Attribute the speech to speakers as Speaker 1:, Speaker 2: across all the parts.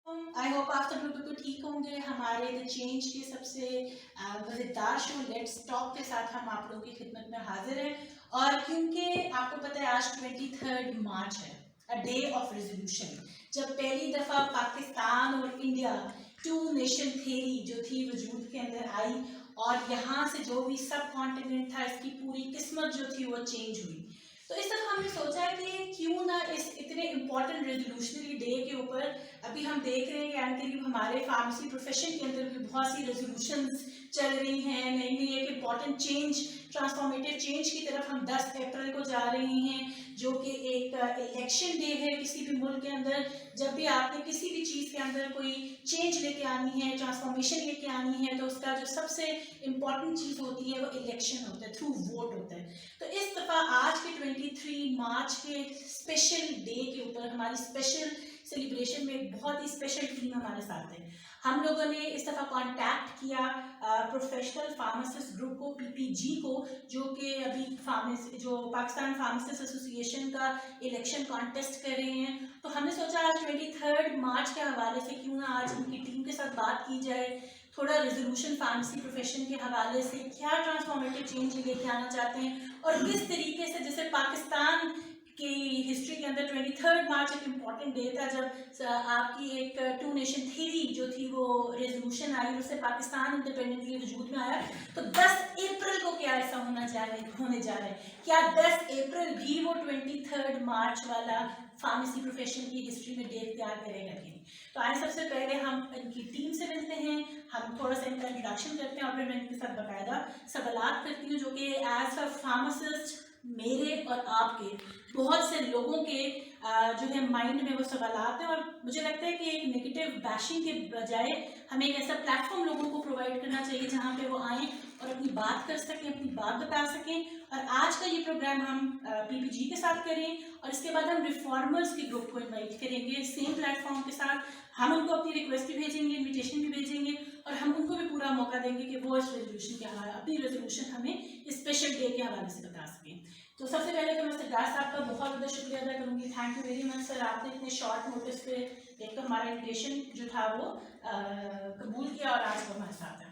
Speaker 1: I hope आप सब लोग बिल्कुल ठीक होंगे। हमारे द चेंज के सबसे मज़ेदार शो लेट्स टॉक के साथ हम आप लोगों की खिदमत में हाजिर हैं। और क्योंकि आपको पता है आज 23 मार्च है, अ डे ऑफ रेजोल्यूशन, जब पहली दफ़ा पाकिस्तान और इंडिया टू नेशन थ्योरी जो थी वजूद के अंदर आई, और यहाँ से जो भी सब कॉन्टिनेंट था इसकी पूरी किस्मत जो थी वो चेंज हुई। तो इस दफ़ा हमने सोचा है कि क्यों ना इस इतने इम्पॉर्टेंट रेजोल्यूशनरी डे के ऊपर, अभी हम देख रहे हैं कि करीब हमारे फार्मेसी प्रोफेशन के अंदर भी बहुत सी रेजोल्यूशंस चल रही हैं, नई नई एक इम्पॉर्टेंट चेंज, ट्रांसफॉर्मेटिव चेंज की तरफ हम 10 अप्रैल को जा रहे हैं, जो कि एक इलेक्शन डे है किसी भी मुल्क के अंदर। जब भी आपने किसी भी चीज़ के अंदर कोई चेंज लेके आनी है, ट्रांसफॉर्मेशन लेके आनी है, तो उसका जो सबसे इम्पॉर्टेंट चीज़ होती है वो इलेक्शन होता है, थ्रू वोट होता है। तो इस दफ़ा आज के 23 मार्च के स्पेशल डे के ऊपर हमारी स्पेशल सेलिब्रेशन में एक बहुत ही स्पेशल टीम हमारे साथ है। हम लोगों ने इस दफ़ा कांटेक्ट किया प्रोफेशनल फार्मासिस्ट ग्रुप को, पीपीजी को, जो कि अभी जो पाकिस्तान फार्मासिस्ट एसोसिएशन का इलेक्शन कॉन्टेस्ट कर रहे हैं। तो हमने सोचा आज 23 मार्च के हवाले से क्यों ना आज उनकी टीम के साथ बात की जाए, थोड़ा रेजोल्यूशन फार्मेसी प्रोफेशन के हवाले से क्या ट्रांसफॉर्मेटिव चेंज लेके आना चाहते हैं, और किस तरीके से, जैसे पाकिस्तान की हिस्ट्री के अंदर 23 मार्च एक इम्पॉर्टेंट डे था जब आपकी एक टू नेशन थ्योरी जो थी वो रेजोल्यूशन आई, उससे पाकिस्तान इंडिपेंडेंटली वजूद में आया। तो 10 अप्रैल को क्या ऐसा होने जा रहा है, क्या 10 अप्रैल भी वो 23 मार्च वाला फार्मेसी प्रोफेशन की हिस्ट्री में डे तैयार करेगा कि नहीं। तो आइए सबसे पहले हम इनकी टीम से मिलते हैं, हम थोड़ा सा इनका इंट्रोडक्शन करते हैं और फिर मैं इनके साथ बाकायदा सवालात करती हूँ, जो कि एज अ फार्मासिस्ट मेरे और आपके बहुत से लोगों के जो है माइंड में वो सवालात हैं। और मुझे लगता है कि एक नेगेटिव बैशिंग के बजाय हमें एक ऐसा प्लेटफॉर्म लोगों को प्रोवाइड करना चाहिए जहाँ पे वो आएँ और अपनी बात कर सकें, अपनी बात बता सकें। और आज का ये प्रोग्राम हम पीपीजी के साथ करें, और इसके बाद हम रिफॉर्मर्स के ग्रुप को इनवाइट करेंगे सेम प्लेटफॉर्म के साथ। हम उनको अपनी रिक्वेस्ट भी भेजेंगे, इन्विटेशन भी भेजेंगे, और हम उनको भी पूरा मौका देंगे कि वो इस रेजोल्यूशन के हवाले, अपनी रेजोल्यूशन हमें इस स्पेशल डे के हवाले से बता सकें। तो सबसे पहले तो मैं सरदार साहब का बहुत ज़्यादा शुक्रिया अदा करूँगी। Thank you very much sir, आपने इतने शॉर्ट नोटिस पे एक तो हमारा इन्विटेशन जो था वो कबूल किया और आज वो हमारे साथ है।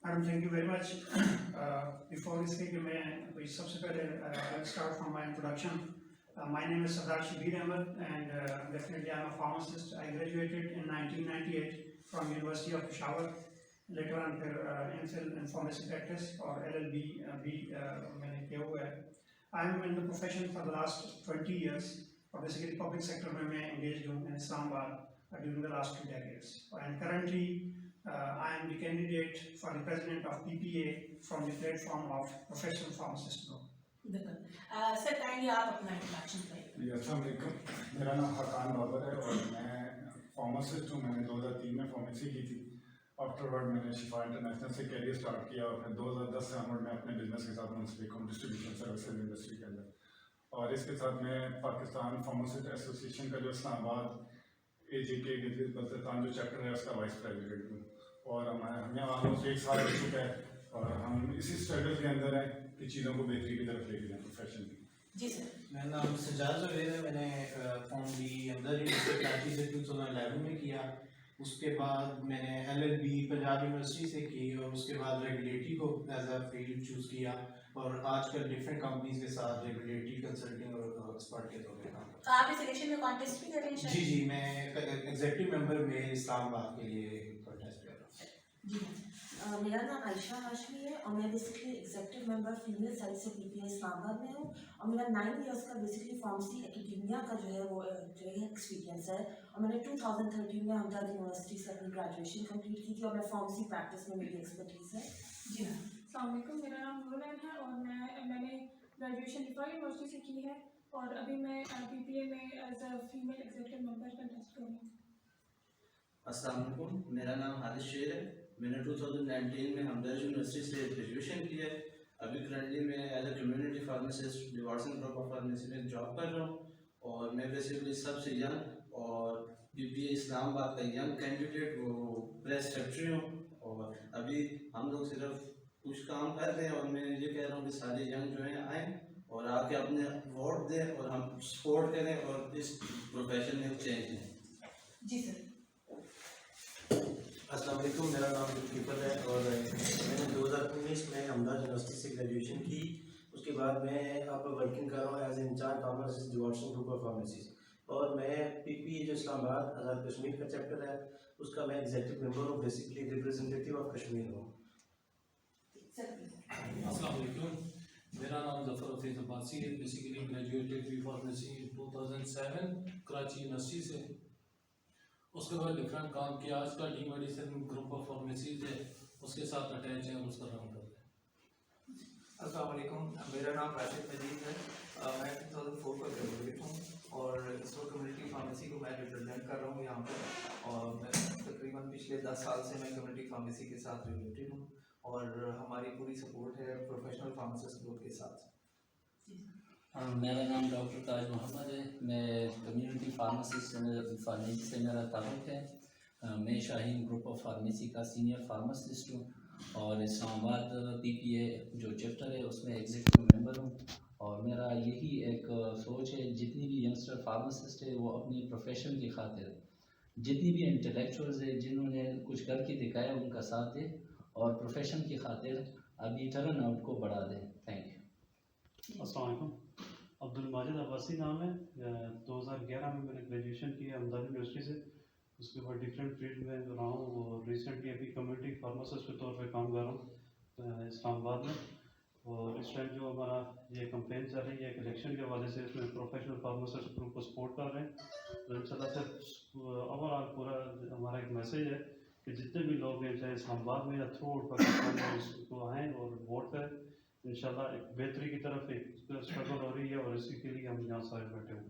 Speaker 2: Madam thank you very much. Before इसके कि मैं सबसे पहले start from my introduction. My name is Sardar Shabir Ahmed, and definitely I'm a pharmacist. I graduated in 1998 from University of Peshawar. Later on फिर MPhil in pharmacy practice और LLB भी मैंने किया हुआ है. I'm in the profession for the last 20 years. और basically public sector में मैं engaged हूँ in Islamabad during the last 2 decades. And currently I am the candidate for the president of PPA from the platform of Professional Pharmacist Group.
Speaker 1: Sir kindly आप अपना introduction करें।
Speaker 3: अस्सलाम वालेकुम, मेरा नाम हकान बाबर है और मैं फार्मासिस्ट हूँ। मैंने 2003 में फार्मेसी की थी। आफ्टरवर्ड मैंने शिफा इंटरनेशनल से कैरियर स्टार्ट किया और फिर 2010 से ऑनवर्ड मैं अपने बिजनेस के साथ मुंसलिक हूँ डिस्ट्रीब्यूशन सर्विसेज इंडस्ट्री के अंदर। और इसके साथ मैं पाकिस्तान फार्मासिस्ट एसोसिएशन का जो इस्लामाबाद AJK के बल्तिस्तान जो चैप्टर है उसका वाइस प्रेसिडेंट हूँ। और हमें ऑलमोस्ट 1 साल हो चुका है और हम इसी स्ट्रगल के अंदर हैं कि चीज़ों को बेहतरी की तरफ लेके जाएं प्रोफेशन की।
Speaker 1: जी सर।
Speaker 4: मेरा नाम सजाद ज़ुबैर है। मैंने फॉर्म बी अंदर यूनिवर्सिटी से 2011 में किया। उसके बाद मैंने LLB पंजाब यूनिवर्सिटी से की और उसके बाद रेगुलेटरी को एज अ फील्ड चूज़ किया और आजकल डिफरेंट कंपनीज के साथ रेगुलेटरी कंसल्टिंग और एक्सपर्ट के तौर पर काम करता हूं।
Speaker 1: तो आप इस इलेक्शन में कॉन्टेस्ट भी कर रहे हैं?
Speaker 4: जी, मैं एग्जीक्यूटिव मेंबर में इस्लामाबाद के लिए कॉन्टेस्ट कर रहा हूँ।
Speaker 1: जी
Speaker 5: मेरा नाम आयशा हाशमी है और मैं basically executive member female side से PPA इस्लामाबाद में हूँ और मेरा 9 इयर्स का बेसिकली फार्मेसी एकेडमिया का जो है एक्सपीरियंस है। और मैंने 2013 में हमदर्द यूनिवर्सिटी से अपनी ग्रेजुएशन कंप्लीट की थी और मैं फार्मेसी प्रैक्टिस में मेरी एक्सपर्टीज़ है।
Speaker 1: जी हाँ।
Speaker 6: अस्सलाम वालेकुम, मेरा नाम नूरलैन है और मैंने ग्रेजुएशन रिफा यूनिवर्सिटी से की है और अभी मैं PPA में as a female executive member contest कर रही हूँ।
Speaker 7: अस्सलाम वालेकुम, मेरा नाम हारिस शेर है। मैंने 2019 में हमदर्द यूनिवर्सिटी से ग्रेजुएशन की है। अभी करंटली मैं एज अ कम्युनिटी फार्मासिस्ट डिवार्सन ग्रुप ऑफ फार्मेसी में जॉब कर रहा हूँ और मैं बेसिकली सबसे यंग और PPA इस्लामाबाद का यंग कैंडिडेट वो प्रेस सेक्रेटरी हूँ। और अभी हम लोग सिर्फ कुछ काम कर रहे हैं और मैं ये कह रहा हूँ कि सारे यंग जो हैं आएँ और आके अपने वोट दें और हम सपोर्ट करें और इस प्रोफेशन में चेंज लें।
Speaker 1: जी सर।
Speaker 4: अस्सलाम वालेकुम, मेरा नाम लुत्फ़ है और मैंने 2019 में अहमदाबाद यूनिवर्सिटी से ग्रेजुएशन की। उसके बाद मैं अब वर्किंग कर रहा हूँ एज इंचार्ज फार्मासिस्ट डिवॉर्सन ग्रुप ऑफ फार्मेसीज और मैं पीपीए जो इस्लामाबाद आज़ाद कश्मीर का चैप्टर है उसका मैं एग्जीक्यूटिव मेंबर हूँ, बेसिकली रिप्रेजेंटेटिव ऑफ कश्मीर हूँ।
Speaker 8: अस्सलाम वालेकुम, मेरा नाम जफर हफीज़ अब्बासी है। Basically graduated B pharmacy 2007 Karachi university से। उसके बाद डिफरेंट काम किया। आज का D medicine group of pharmacies है, उसके साथ अटैच है और उसका रन कर रहे हैं।
Speaker 9: अस्सलाम वालेकुम, मेरा नाम राशिद मजीद है। मैं 2004 का ग्रेजुएट हूँ और इस वक्त कम्युनिटी फार्मेसी को मैं रिप्रेजेंट कर रहा हूँ यहाँ पर और मैं तकरीबन पिछले 10 साल से मैं कम्युनिटी फार्मेसी के साथ रिलेटेड हूँ और हमारी पूरी सपोर्ट है प्रोफेशनल फार्मासिस्ट ग्रुप के साथ।
Speaker 10: मेरा नाम डॉक्टर ताज मोहम्मद है। मैं कम्युनिटी फार्मासिस्ट फार्मेसी से मेरा ताल्लुक़ है। मैं शाहीन ग्रुप ऑफ फार्मेसी का सीनियर फार्मासिस्ट हूँ और इस्लामाबाद पीपीए जो चैप्टर है उसमें एग्जीक्यूटिव मेंबर हूँ और मेरा यही एक सोच है, जितनी भी यंगस्टर फार्मासिस्ट है वो अपनी प्रोफेशन की खातिर जितनी भी इंटेलेक्चुअल्स है जिन्होंने कुछ करके दिखाया उनका साथ दे और प्रोफेशन की खातिर अभी टर्न आउट को बढ़ा दें। Thank you.
Speaker 11: अस्सलाम वालेकुम, अब्दुल माजिद अब्बासी नाम है। 2011 में मैंने ग्रेजुएशन किया अहमदाबाद यूनिवर्सिटी से। उसके बाद डिफरेंट फील्ड में रहा हूँ और रिसेंटली अभी कम्युनिटी फार्मासिस्ट के तौर पे काम कर रहा हूँ इस्लामाबाद में। और इस टाइम जो हमारा ये कंपेन चल रही है एक इलेक्शन के हवाले से, इसमें प्रोफेशनल फार्मासिस्ट ग्रुप को सपोर्ट कर रहे हैं। तो इंशाल्लाह से ओवरऑल पूरा हमारा एक मैसेज है कि जितने भी लोग हैं चाहे इस्लामाबाद में या थ्रू आउट पाकिस्तान में उसको आएँ और वोट करें। इंशाल्लाह एक बेहतरी की तरफ एक स्ट्रगल हो रही है और इसी के लिए हम यहाँ सारे बैठे हैं।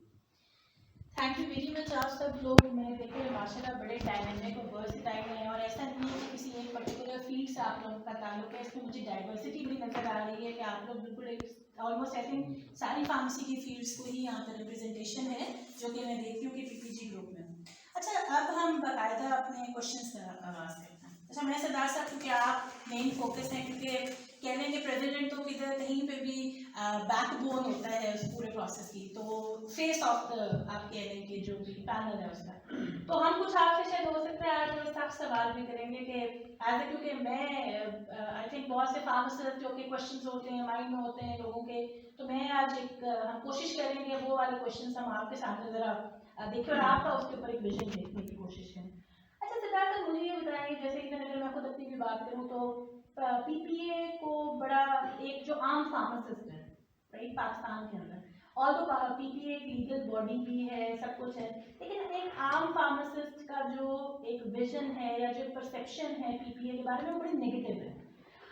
Speaker 1: Thank you very much. आप सब लोग मैंने देखे माशाल्लाह बड़े डायनेमिक और वर्सटाइल हैं और ऐसा नहीं है कि किसी एक पर्टिकुलर फील्ड से आप लोगों का ताल्लुक है। इसमें मुझे डाइवर्सिटी भी नज़र आ रही है कि आप लोग बिल्कुल एक ऑलमोस्ट आई थिंक सारी फार्मेसी की फील्ड्स को ही यहाँ पर रिप्रेजेंटेशन है जो कि मैं देखती हूँ कि पीपीजी ग्रुप में। अच्छा, अब हम बाकायदा अपने क्वेश्चन का आगाज़ करते हैं। अच्छा, मैं सरदार साहब क्योंकि आप मेन फोकस हैं, क्योंकि कह लेंगे प्रेसिडेंट तो किधर कहीं पे भी बैकबोन होता है उस पूरे प्रोसेस की, तो फेस ऑफ द आप कह लेंगे जो भी पैनल है उसका। तो हम कुछ आपसे शायद हो सकता है आज थोड़ा सा सवाल भी करेंगे कि एज क्योंकि मैं आई थिंक बहुत से फार्मासिस्ट जो कि क्वेश्चन होते हैं माइंड में होते हैं लोगों के, तो मैं आज एक हम कोशिश करेंगे वो वाले क्वेश्चन हम आपके सामने ज़रा देखिए और आपका उसके ऊपर एक विजन देखने की कोशिश करें। अच्छा सरदार साहब, मुझे ये बताएं, जैसे कि अगर मैं खुद अपनी भी बात करूँ तो पीपीए को बड़ा एक जो आम फार्मासिस्ट है राइट पाकिस्तान के अंदर, और तो पीपीए एक लीगल बॉडी भी है, सब कुछ है, लेकिन एक आम फार्मासिस्ट का जो एक विजन है या जो परसेप्शन है पीपीए के बारे में वो बड़ी नेगेटिव है।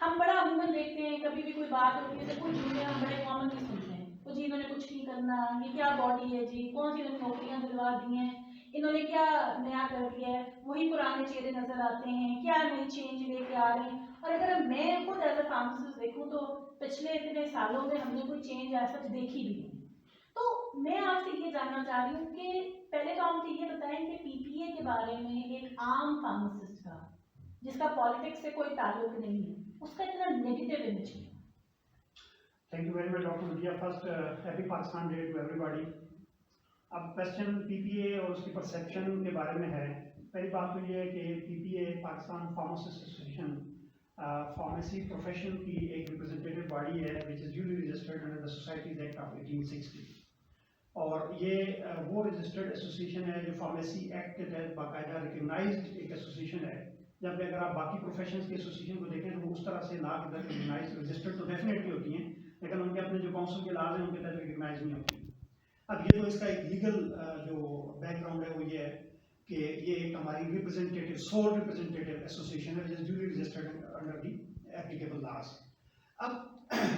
Speaker 1: हम बड़ा अमूमन देखते हैं कभी भी कोई बात होती है तो कुछ चीज़ें हम बड़े कॉमनली सुनते हैं, तो जी इन्होंने कुछ नहीं करना, ये क्या बॉडी है जी, कौन सी इन्होंने नौकरियाँ दिलवा दी हैं, इन्होंने क्या नया कर दिया है, वही पुराने चेहरे नजर आते हैं, क्या नई चेंज लेके आ रहे हैं। और अगर मैं खुद एज अ फार्मासिस्ट देखूं तो पिछले इतने सालों में हमने कोई चेंज ऐसा देखी भी नहीं। तो मैं आपसे ये जानना चाह रही हूँ कि पहले तो आप मुझे ये बताएं कि पीपीए के बारे में एक आम फार्मासिस्ट का जिसका पॉलिटिक्स से कोई ताल्लुक नहीं है उसका इतना नेगेटिव इमेज है।
Speaker 2: Thank you very much, Dr. Mudia. First, happy Pakistan Day to everybody. अब क्वेश्चन पीपीए और उसकी परसेप्शन के बारे में है। पहली बात तो ये है कि PPA Pakistan pharmacist association pharmacy profession की एक रिप्रेजेंटेटिव बॉडी है which is duly registered under the societies act of 1860 और ये वो रजिस्टर्ड एसोसिएशन है जो फार्मेसी एक्ट के तहत बाकायदा रिकगनाइज्ड एक एसोसिएशन है। जबकि अगर आप बाकी प्रोफेशंस के एसोसिएशन को देखें तो वो उस तरह से ना रिकगनाइज रजिस्टर्ड तो डेफिनेटली होती हैं लेकिन उनके अपने जो काउंसिल के लाज हैं उनके तहत रिकगनाइज नहीं होती। अब ये तो इसका एक लीगल जो बैकग्राउंड है वो ये है कि ये एक हमारी रिप्रेजेंटेटिव सोल रिप्रेजेंटेटिव एसोसिएशन है which is duly registered under the applicable laws. अब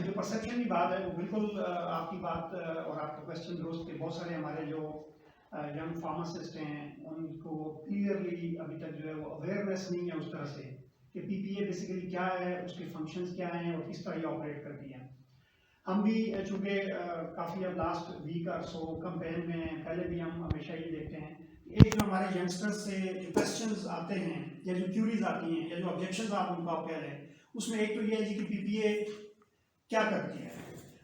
Speaker 2: जो परसेप्शन की बात है वो बिल्कुल आपकी बात और आपका क्वेश्चन दुरुस्त के बहुत सारे हमारे जो यंग फार्मासिस्ट हैं उनको क्लियरली अभी तक जो है वो अवेयरनेस नहीं है उस तरह से कि पीपीए बेसिकली क्या है, उसके फंक्शंस क्या हैं और किस तरह ये ऑपरेट करती हैं। हम भी चूँकि काफ़ी अब लास्ट वीक और सो कैंपेन में पहले भी हम हमेशा ये देखते हैं एक जो हमारे यंगस्टर्स से जो क्वेश्चंस आते हैं या जो क्यूरीज आती हैं या जो ऑब्जेक्शंस आप उनको आप कह रहे हैं उसमें एक तो ये है जी कि पीपीए क्या करती है।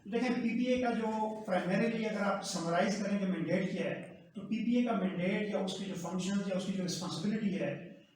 Speaker 2: देखें पीपीए का जो प्राइमरीली अगर आप समराइज करें कि मैंडेट क्या है तो पीपीए का मैंडेट या उसके जो फंक्शंस या उसकी जो रिस्पॉन्सिबिलिटी है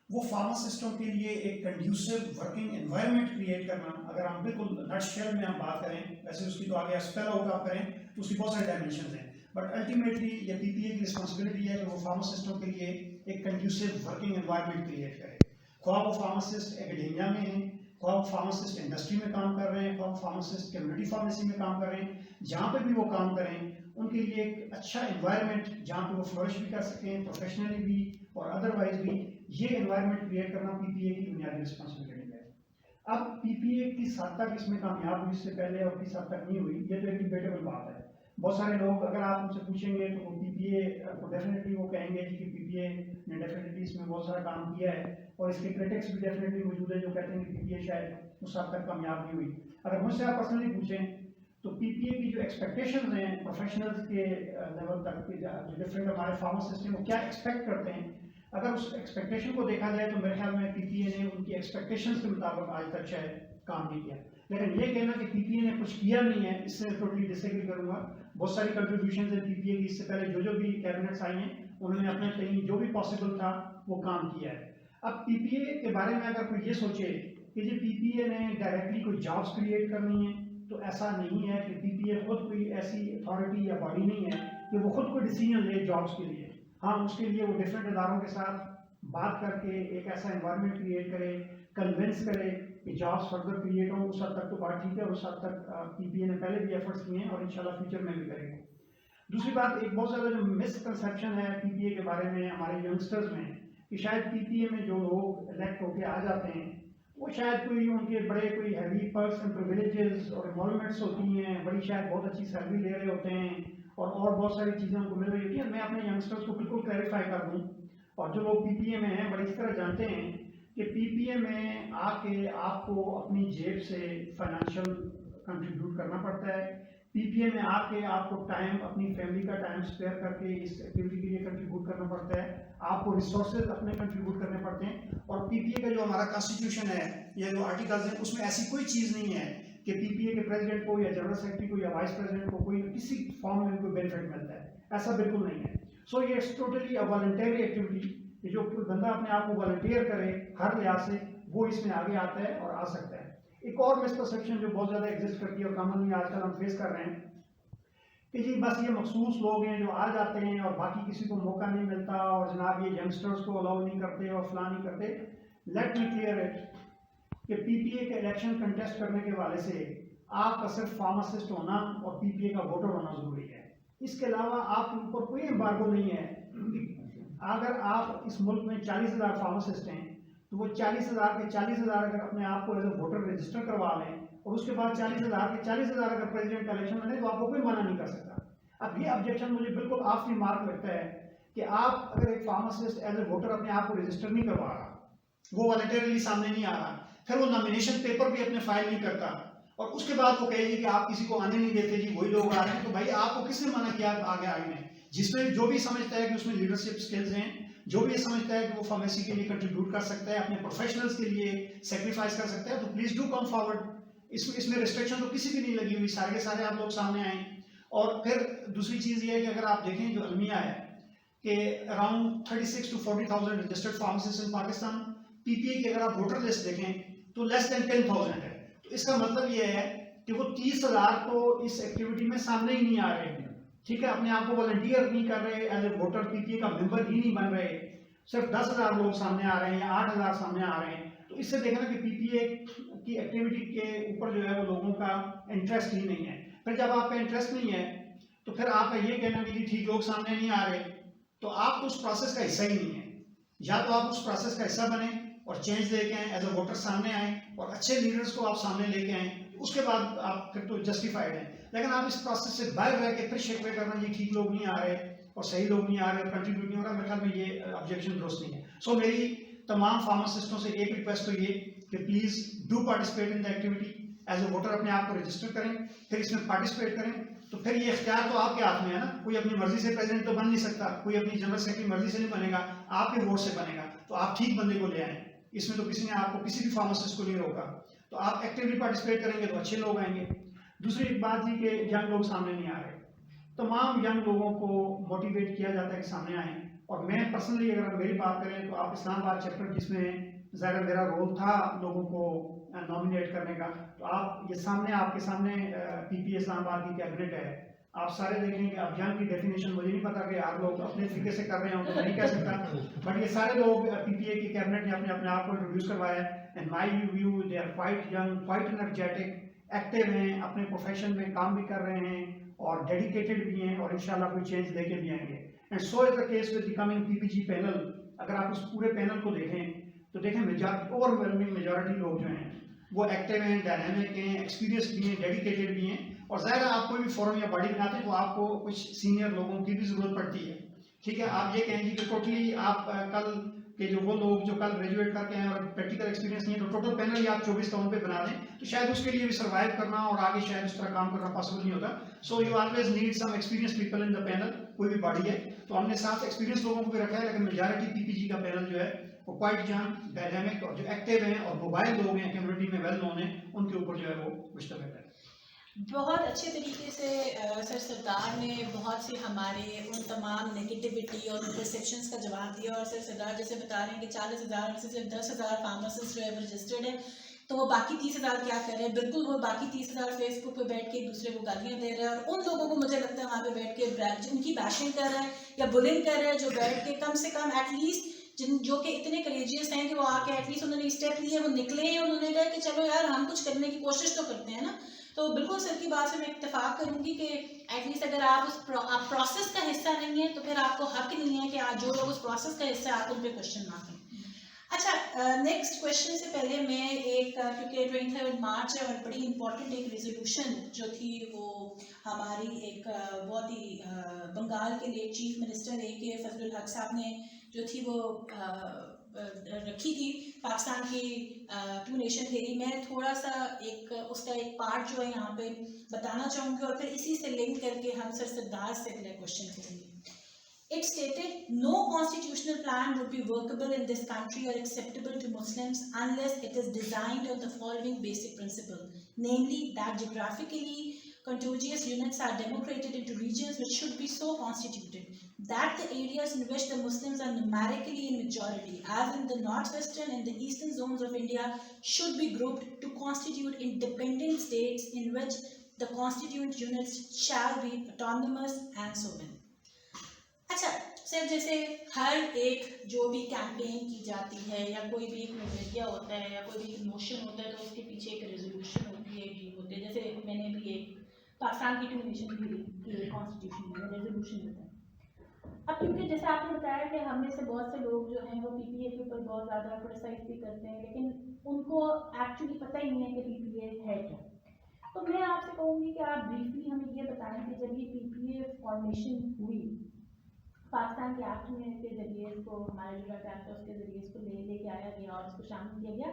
Speaker 2: وہ فارماسسٹوں کے لیے ایک کنڈیوسو ورکنگ انوائرمنٹ کریٹ کرنا. اگر ہم بالکل نٹ شیل میں ہم بات کریں, ویسے اس کی تو آگے اسپیل آؤٹ آپ کریں تو اس کی بہت سارے ڈائمینشنز ہیں, بٹ الٹیمیٹلی یہ پی پی اے کی رسپانسبلٹی ہے کہ وہ فارماسسٹوں کے لیے ایک کنڈیوسو ورکنگ انوائرمنٹ کریٹ کرے. خواہ وہ فارماسسٹ اکیڈیمیا میں ہیں, خواہ وہ فارماسسٹ انڈسٹری میں کام کر رہے ہیں, خواہ وہ فارماسسٹ کمیونٹی فارمیسی میں کام کر رہے ہیں, جہاں پہ بھی وہ کام کریں ان کے لیے ایک اچھا انوائرمنٹ جہاں پہ وہ فلورش بھی کر سکیں پروفیشنلی بھی اور ادروائز بھی, یہ انوائرمنٹ کریٹ کرنا پی پی اے کی بنیادی رسپانسبلٹی ہے. اب پی پی اے کس حد تک اس میں کامیاب ہوئی اس سے پہلے اور کس حد تک نہیں ہوئی, یہ تو ایک ڈیبیٹیبل بات ہے. بہت سارے لوگ اگر آپ ان سے پوچھیں گے تو پی پی اے کو ڈیفینیٹلی وہ کہیں گے کہ پی پی اے نے ڈیفینیٹلی اس میں بہت سارا کام کیا ہے, اور اس کے کرٹکس بھی ڈیفینیٹلی موجود ہیں جو کہتے ہیں کہ پی پی اے شاید اس حد تک کامیاب نہیں ہوئی. اگر مجھ سے آپ پرسنلی پوچھیں تو پی پی اے کی جو ایکسپیکٹیشنز ہیں پروفیشنلز کے لیول تک, جو ڈفرینٹ ہمارے فارماسسٹ ہیں وہ کیا ایکسپیکٹ کرتے ہیں, اگر اس ایکسپیکٹیشن کو دیکھا جائے تو میرے خیال میں پی پی اے نے ان کی ایکسپیکٹیشنز کے مطابق آج تک شاید کام نہیں کیا. لیکن یہ کہنا کہ پی پی اے نے کچھ کیا نہیں ہے, اس سے ٹوٹلی ڈس ایگری کروں گا. بہت ساری کنٹریبیوشنز ہیں پی پی اے کی, اس سے پہلے جو بھی کیبنٹس آئی ہیں انہوں نے اپنے تئیں جو بھی پاسبل تھا وہ کام کیا ہے. اب پی پی اے کے بارے میں اگر کوئی یہ سوچے کہ یہ پی پی اے نے ڈائریکٹلی کوئی جابس کریٹ کرنی ہے, تو ایسا نہیں ہے کہ پی پی اے خود کوئی ایسی اتھارٹی یا باڈی نہیں ہے کہ وہ خود کوئی ڈیسیجن لے جابس کے لیے. ہاں, اس کے لیے وہ ڈفرینٹ اداروں کے ساتھ بات کر کے ایک ایسا انوائرمنٹ کریٹ کرے, کنونس کرے کہ جابس فردر کریٹ ہوں, اس حد تک تو بات ٹھیک ہے, اس حد تک پی پی اے نے پہلے بھی ایفرٹس کیے ہیں اور انشاءاللہ فیوچر میں بھی کریں گے. دوسری بات, ایک بہت زیادہ جو مس کنسیپشن ہے پی پی اے کے بارے میں ہمارے ینگسٹرز میں, کہ شاید پی پی اے میں جو لوگ الیکٹ ہو کے آ جاتے ہیں وہ شاید کوئی ان کے بڑے کوئی ہیوی پرکس اینڈ پریویلیجز اور انوالومنٹس ہوتی ہیں, بڑی شاید بہت اچھی سیلری لے رہے ہوتے ہیں اور بہت ساری چیزیں ان کو مل رہی ہوتی ہیں. میں اپنے ینگسٹرز کو بالکل کلیریفائی کر دوں, اور جو لوگ پی پی اے میں ہیں بڑی اس طرح جانتے ہیں کہ پی پی اے میں آ کے آپ کو اپنی جیب سے فائنینشیل کنٹریبیوٹ کرنا پڑتا ہے. پی پی اے میں آ کے آپ کو ٹائم, اپنی فیملی کا ٹائم اسپیئر کر کے اس ایکٹیویٹی کے لیے کنٹریبیوٹ کرنا پڑتا ہے. آپ کو ریسورسز اپنے کنٹریبیوٹ کرنے پڑتے ہیں. اور پی پی اے کا جو ہمارا کانسٹیٹیوشن ہے یا جو آرٹیکلز ہیں اس میں ایسی کوئی چیز نہیں ہے کہ پی پی اے کے پریزیڈنٹ کو یا جنرل سیکرٹری کو یا وائس پریزیڈنٹ کو کوئی کسی فارم میں کوئی بینیفٹ ملتا ہے. ایسا بالکل نہیں ہے. سو یہ ٹوٹلی والنٹری ایکٹیویٹی, کہ جو کوئی بندہ اپنے آپ کو والنٹیئر کرے ہر لحاظ سے وہ اس میں آگے آتا ہے اور آ سکتا ہے. ایک اور مسپرسیپشن جو بہت زیادہ ایگزسٹ کرتی ہے اور کامنلی آج کل ہم فیس کر رہے ہیں کہ جی بس یہ مخصوص لوگ ہیں جو آ جاتے ہیں اور باقی کسی کو موقع نہیں ملتا, اور جناب یہ ینگسٹرز کو الاؤ نہیں کرتے اور فلاں نہیں کرتے. لیٹ می کلیئر اٹ کہ پی پی اے کے الیکشن کنٹیسٹ کرنے کے حوالے سے آپ کا صرف فارماسسٹ ہونا اور پی پی اے کا ووٹر ہونا ضروری ہے. اس کے علاوہ آپ کے اوپر کوئی امبارگو نہیں ہے. اگر آپ اس ملک میں 40,000 فارماسسٹ ہیں تو وہ 40,000 کے 40,000 اگر اپنے آپ کو ایز اے ووٹر رجسٹر کروا لیں اور اس کے بعد 40,000 کے 40,000 اگر پریزیڈنٹ کا الیکشن لڑیں تو آپ کو کوئی منع نہیں کر سکتا. اب یہ آبجیکشن مجھے بالکل آخری مارک لگتا ہے کہ آپ اگر ایک فارماسسٹ ایز اے ووٹر اپنے آپ کو رجسٹر نہیں کروا رہا, وہ والنٹیرلی سامنے نہیں آ رہا, پھر وہ نامینیشن پیپر بھی اپنے فائل نہیں کرتا, اور اس کے بعد وہ کہے گی کہ آپ کسی کو آنے نہیں دیتے, جی وہی لوگ آ رہے ہیں, تو بھائی آپ کو کس نے منع کیا آگے آنے؟ جس میں جو بھی سمجھتا ہے کہ اس میں لیڈرشپ سکلز ہیں, جو بھی یہ سمجھتا ہے کہ وہ فارمیسی کے لیے کنٹریبیوٹ کر سکتا ہے, اپنے پروفیشنلز کے لیے سیکریفائز کر سکتا ہے, تو پلیز ڈو کم فارورڈ. اس میں ریسٹرکشن تو کسی بھی نہیں لگی ہوئی, سارے کے سارے آپ لوگ سامنے آئیں. اور پھر دوسری چیز یہ ہے کہ اگر آپ دیکھیں جو المیہ ہے کہ اراؤنڈ 36 to 40,000 رجسٹرڈ فارماسسٹ ان پاکستان, پی پی اے کی اگر آپ ووٹر لسٹ دیکھیں تو لیس دین 10,000 ہے. تو اس کا مطلب یہ ہے کہ وہ 30,000 تو اس ایکٹیویٹی میں سامنے ہی نہیں آ رہے ہیں. ٹھیک ہے, اپنے آپ کو والنٹیئر نہیں کر رہے, ایز اے ووٹر پی پی اے کا ممبر ہی نہیں بن رہے, صرف 10,000 لوگ سامنے آ رہے ہیں یا 8,000 سامنے آ رہے ہیں. تو اس سے دیکھنا کہ پی پی اے کی ایکٹیویٹی کے اوپر جو ہے وہ لوگوں کا انٹرسٹ ہی نہیں ہے. پھر جب آپ کا انٹرسٹ نہیں ہے تو پھر آپ کا یہ کہنا کہ جی ٹھیک لوگ سامنے نہیں آ رہے, تو آپ تو اس پروسیس کا حصہ ہی نہیں ہے. یا تو آپ اس پروسیس کا حصہ بنیں اور چینج لے کے آئیں, ایز اے ووٹر سامنے آئیں اور اچھے لیڈرز کو آپ سامنے لے کے آئیں, اس کے بعد آپ پھر تو جسٹیفائڈ ہیں. لیکن آپ اس پروسیس سے باہر رہ کے پھر شکوے کرنا جی ٹھیک لوگ نہیں آ رہے اور صحیح لوگ نہیں آ رہے, کنٹریبیوٹ نہیں ہو رہا, میرے خیال میں یہ آبجیکشن درست نہیں ہے. سو میری تمام فارماسسٹوں سے ایک ریکویسٹ تو یہ کہ please do participate in the activity, as a voter اپنے آپ کو رجسٹر کریں, پھر اس میں پارٹیسپیٹ کریں. تو پھر یہ اختیار تو آپ کے ہاتھ میں ہے نا, کوئی اپنی مرضی سے پریزیڈنٹ تو بن نہیں سکتا, کوئی اپنی جنرل سیکرٹری مرضی سے نہیں بنے گا, آپ کے ووٹ سے بنے گا. تو آپ ٹھیک بندے کو لے آئیں, اس میں تو کسی نے آپ کو کسی بھی فارماسسٹ کو نہیں روکا. تو آپ ایکٹیولی پارٹیسپیٹ کریں گے تو اچھے لوگ آئیں گے. دوسری ایک بات یہ کہ ینگ لوگ سامنے نہیں آ رہے, تمام ینگ لوگوں کو موٹیویٹ کیا جاتا ہے کہ سامنے آئیں, اور میں پرسنلی اگر میری بات کریں تو آپ اسلام آباد چیپٹر جس میں ظاہر میرا رول تھا لوگوں کو نامینیٹ کرنے کا, تو آپ یہ سامنے آپ کے سامنے پی پی اسلام آباد کی کیبنٹ ہے, آپ سارے دیکھیں کہ ابھیان کی ڈیفینیشن مجھے نہیں پتا کہ آپ لوگ اپنے طریقے سے کر رہے ہوں تو میں نہیں کہہ سکتا, بٹ یہ سارے لوگ پی پی اے کی کیبنٹ نے اپنے آپ کو انٹروڈیوس کروایا ہے. And my view they are quite young, quite energetic, active ہیں, اپنے پروفیشن میں کام بھی کر رہے ہیں اور ڈیڈیکیٹڈ بھی ہیں, اور انشاءاللہ کوئی چینج لے کے بھی آئیں گے. And so is the case with the coming P P G panel. اگر آپ اس پورے پینل کو دیکھیں تو دیکھیں اوور ویلمنگ میجورٹی لوگ جو ہیں وہ ایکٹیو ہیں, ڈائنامک ہیں, ایکسپیرینس بھی ہیں, ڈیڈیکیٹڈ بھی ہیں. اور ظاہر آپ کوئی بھی فورم یا باڈی بناتے ہیں تو آپ کو کچھ سینئر لوگوں کی بھی ضرورت پڑتی ہے. ٹھیک ہے, آپ یہ کہیں گے کہ ٹوٹلی آپ کل کہ جو وہ لوگ جو کل گریجویٹ کر کے ہیں اور پریکٹیکل ایکسپیرینس نہیں ہے تو ٹوٹل پینل ہی آپ 24 ٹاؤن پہ بنا دیں تو شاید اس کے لیے بھی سروائیو کرنا اور آگے شاید اس طرح کام کرنا پاسبل نہیں ہوتا. So you always need some experience people in the panel, کوئی بھی باڈی ہے تو ہم نے ساتھ ایکسپیرینس لوگوں کو بھی رکھا ہے, لیکن میجارٹی پی پی جی کا پینل جو ہے وہ کوائٹ ینگ, ڈائنامک اور جو ایکٹیو ہیں اور موبائل لوگ ہیں کمیونٹی میں ویل نون ہیں, ان کے اوپر جو ہے وہ مشتمل ہے.
Speaker 1: بہت اچھے طریقے سے سر سردار نے بہت سے ہمارے ان تمام نگیٹیوٹی اور پرسیپشنس کا جواب دیا. اور سر سردار جیسے بتا رہے ہیں کہ 40,000 میں سے صرف 10,000 فارماسسٹ جو ہے وہ رجسٹرڈ ہیں, تو وہ باقی 30,000 کیا کر رہے ہیں؟ بالکل وہ باقی 30,000 فیس بک پہ بیٹھ کے ایک دوسرے کو گالیاں دے رہے ہیں, اور ان لوگوں کو مجھے لگتا ہے وہاں پہ بیٹھ کے ان کی بیشنگ کر رہے ہیں یا بلنگ کر رہے ہیں, جو بیٹھ کے کم سے کم ایٹ لیسٹ جو کہ اتنے کریجیس ہیں کہ وہ آ کے ایٹ لیسٹ انہوں نے اسٹیپ لیے, وہ نکلے ہیں, انہوں نے کہا کہ چلو یار ہم کچھ کرنے کی کوشش تو کرتے ہیں نا. تو بالکل سر کی بات سے میں اتفاق کروں گی کہ ایٹ لیسٹ اگر آپ اس پروسیس کا حصہ نہیں ہیں تو پھر آپ کو حق نہیں ہے کہ جو لوگ اس پروسیس کا حصہ ہے آپ ان پہ کوشچن نہ کریں. اچھا, نیکسٹ کوشچن سے پہلے میں ایک کیونکہ 23 مارچ ہے اور بڑی امپورٹنٹ ایک ریزولوشن جو تھی وہ ہماری ایک بہت ہی بنگال کے لیے چیف منسٹر اے کے فضل الحق صاحب نے جو تھی وہ رکھی تھی پاکستان کی 2 نیشن تھیری. میں تھوڑا سا اس کا ایک پارٹ جو ہے یہاں پہ بتانا چاہوں گی اور پھر اسی سے لنک کر کے ہم سر سردار سے اگلا کوشچن کریں گے. It stated, no constitutional plan would be workable in this country or acceptable to Muslims unless it is designed on the following basic principle, namely that geographically contiguous units are democrated into regions which should be so constituted that the areas in which the Muslims are numerically in majority, as in the northwestern and the eastern zones of India, should be grouped to constitute independent states in which the constituent units shall be autonomous and so on. اچھا سر, جیسے ہر ایک جو بھی campaign کی جاتی ہے یا کوئی بھی ایک نظریہ ہوتا ہے یا کوئی بھی موشن ہوتا ہے تو اس کے پیچھے ایک ریزولوشن ہوتی ہے, ایک ہوتے ہیں. جیسے میں نے بھی ایک پاکستان کی 2 نیشن کی کانسٹیٹیوشن میں ریزولوشن بتایا. اب کیونکہ جیسے آپ نے بتایا کہ ہم میں سے بہت سے لوگ جو ہیں وہ پی پی اے کے اوپر بہت زیادہ کرٹیسائز بھی کرتے ہیں, لیکن ان کو ایکچولی پتہ ہی نہیں ہے کہ پی پی اے ہے کیا. تو میں آپ سے کہوں گی کہ آپ بریفلی ہمیں یہ بتائیں کہ جب یہ پی پی اے فارمیشن ہوئی پاکستان کے ایکٹ میں کے ذریعے اس کو ہمارے جو ایکٹ ہے اس کے ذریعے اس کو لے کے آیا گیا اور اس کو شامل کیا گیا,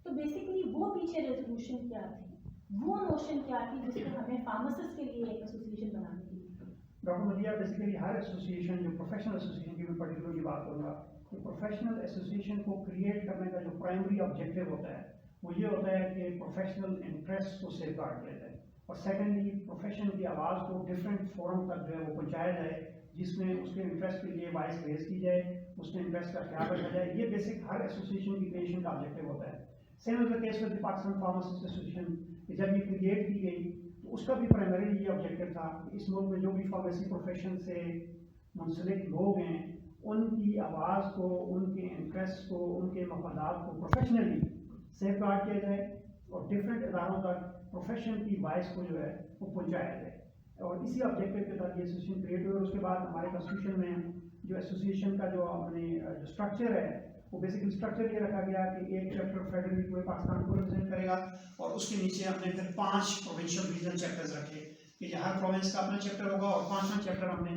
Speaker 1: تو بیسیکلی وہ پیچھے ریزولوشن کیا تھی, وہ موشن کیا تھی جس کو ہمیں فارماسسٹ کے لیے ایک ایسوسیشن بنانے کی.
Speaker 2: ڈاکٹر مدیہ, بیسیکلی ہر ایسوسیشن جو پروفیشنل ایسوسیشن کی میں پرٹیکولرلی بات کروں گا, تو پروفیشنل ایسوسیشن کو کریٹ کرنے کا جو پرائمری آبجیکٹیو ہوتا ہے وہ یہ ہوتا ہے کہ پروفیشنل انٹرسٹ کو سیف گارڈ کیا جائے, اور سیکنڈلی پروفیشن کی آواز کو ڈفرینٹ فورم تک جو ہے وہ پہنچایا جائے جس میں اس کے انٹرسٹ کے لیے وائس ریز کی جائے, اس کے انٹرسٹ کا خیال رکھا جائے. یہ بیسک ہر ایسوسیشن کی کریشن کا آبجیکٹیو ہوتا ہے. Same is the case with Pakistan pharmacist association, کہ جب یہ کریٹ کی گئی تو اس کا بھی پرائمری یہ آبجیکٹیو تھا کہ اس ملک میں جو بھی فارمیسی پروفیشن سے منسلک لوگ ہیں ان کی آواز کو, ان کے انٹرسٹ کو, ان کے مفادات کو پروفیشنلی سیف گارڈ کیا جائے اور ڈفرینٹ اداروں تک پروفیشن کی وائس کو جو ہے وہ پہنچایا جائے. اور اسی آبجیکٹیو کے تحت یہ ایسوسیشن کریٹ ہوئی. اور اس کے بعد ہمارے کانسٹیٹیوشن میں جو ایسوسیشن کا جو جو اسٹرکچر ہے وہ بیسکلی اسٹرکچر یہ رکھا گیا کہ ایک چیپٹر فیڈرلی پورے پاکستان کو ریپرزینٹ کرے گا, اور اس کے نیچے ہم نے پھر 5 پروونشل ریجن چیپٹرز رکھے کہ ہر پروونس کا اپنا چیپٹر ہوگا, اور 5واں چیپٹر ہم نے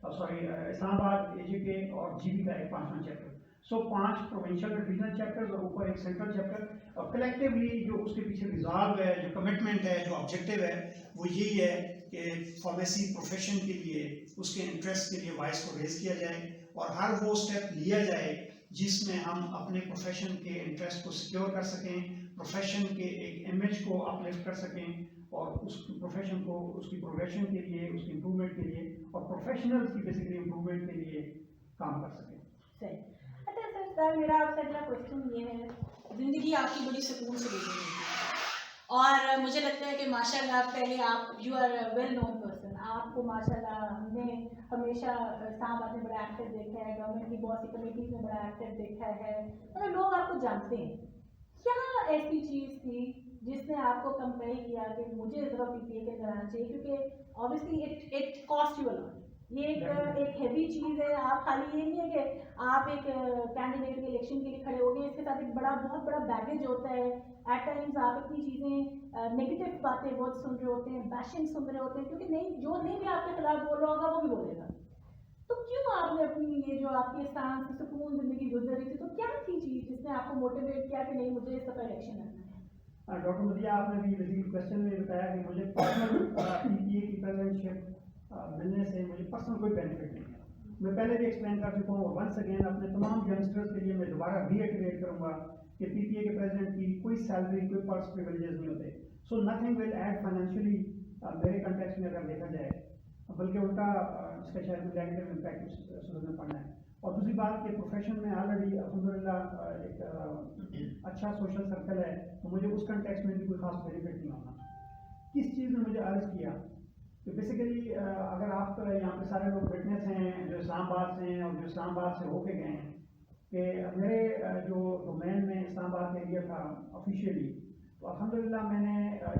Speaker 2: اسلام آباد, اے جے کے اور جی بی کا ایک 5واں چیپٹر. سو 5 پروونشل ریجنل چیپٹرز اور اوپر ایک سینٹرل چیپٹر, اور کلیکٹیولی جو اس کے پیچھے ریزالو ہے, جو کمٹمنٹ ہے, جو آبجیکٹیو ہے وہ یہی ہے کہ فارمیسی پروفیشن کے لیے اس کے انٹرسٹ کے لیے وائس کو ریز کیا جائے, اور ہر وہ اسٹیپ لیا جائے جس میں ہم اپنے پروفیشن کے انٹرسٹ کو سیکیور کر سکیں, پروفیشن کے ایک امیج کو اپلفٹ کر سکیں, اور اس پروفیشن کو اس کی پروگریشن کے لیے, اس کی امپرومنٹ کے لیے, اور پروفیشنل کی بیسیکلی امپرومنٹ کے لیے काम कर सकें।
Speaker 1: सही। अच्छा सर, मेरा आपसे अगला क्वेश्चन ये है, ज़िंदगी आपकी बड़ी सुकून से गुजरी है और मुझे लगता है कि माशाल्लाह पहले आप you are well known person, आपको माशाल्लाह हमने हमेशा इस्लामाबाद में बड़ा एक्टिव देखा है, गवर्नमेंट की बहुत सी कमेटीज में बड़ा एक्टिव देखा है, मतलब लोग आपको जानते हैं। क्या ऐसी चीज़ थी जिसने आपको कंपेल किया कि मुझे ज़रा पीपीए के अंदर आना चाहिए, क्योंकि obviously it cost you a lot, ये एक हैवी चीज़ है। आप खाली ये नहीं है कि आप एक कैंडिडेट के इलेक्शन के लिए खड़े हो गए, इसके साथ एक बहुत बड़ा बैगेज होता है। एट टाइम्स आप इतनी चीज़ें नेगेटिव बातें बहुत सुन रहे होते हैं, बैशिंग सुन रहे होते हैं, क्योंकि नहीं भी आपके खिलाफ बोल रहा होगा वो भी बोलेगा। तो क्यों आपने अपनी ये जो आपके स्थान से सुकून ज़िंदगी गुजर रही थी, तो क्या थी चीज़ जिसने आपको मोटिवेट किया कि नहीं मुझे इस दफ़ा इलेक्शन लड़ना है?
Speaker 2: डॉक्टर मदिया, आपने भी बेसिकली क्वेश्चन में बताया कि मुझे पर्सनल पीपीए की प्रेसिडेंटशिप मिलने से मुझे पर्सनल कोई बेनिफिट नहीं है। मैं पहले भी एक्सप्लेन कर चुका हूँ, वंस अगेन अपने तमाम यंगस्टर्स के लिए मैं दोबारा रीएक्टिवेट करूँगा कि पीपीए के प्रेसिडेंट की कोई सैलरी, कोई पर्स प्रिविलेजेस नहीं होते। So nothing will add financially मेरे कंटेक्स्ट में अगर देखा जाए, बल्कि उल्टा इसका शायद कोई नेगेटिव इम्पैक्ट सूरत में पड़ना है। और दूसरी बात कि प्रोफेशन में ऑलरेडी अल्हम्दुलिल्लाह एक अच्छा सोशल सर्कल है, तो मुझे उस कंटेक्स्ट में भी कोई खास बेनिफिट नहीं होना। किस चीज़ ने मुझे अर्ज किया तो बेसिकली अगर आप यहाँ पे सारे लोग विटनेस हैं जो इस्लामाबाद से हैं और जो इस्लामाबाद से होके गए हैं, कि मेरे जो डोमेन में इस्लामाबाद एरिया था ऑफिशियली, तो अल्हम्दुलिल्लाह मैंने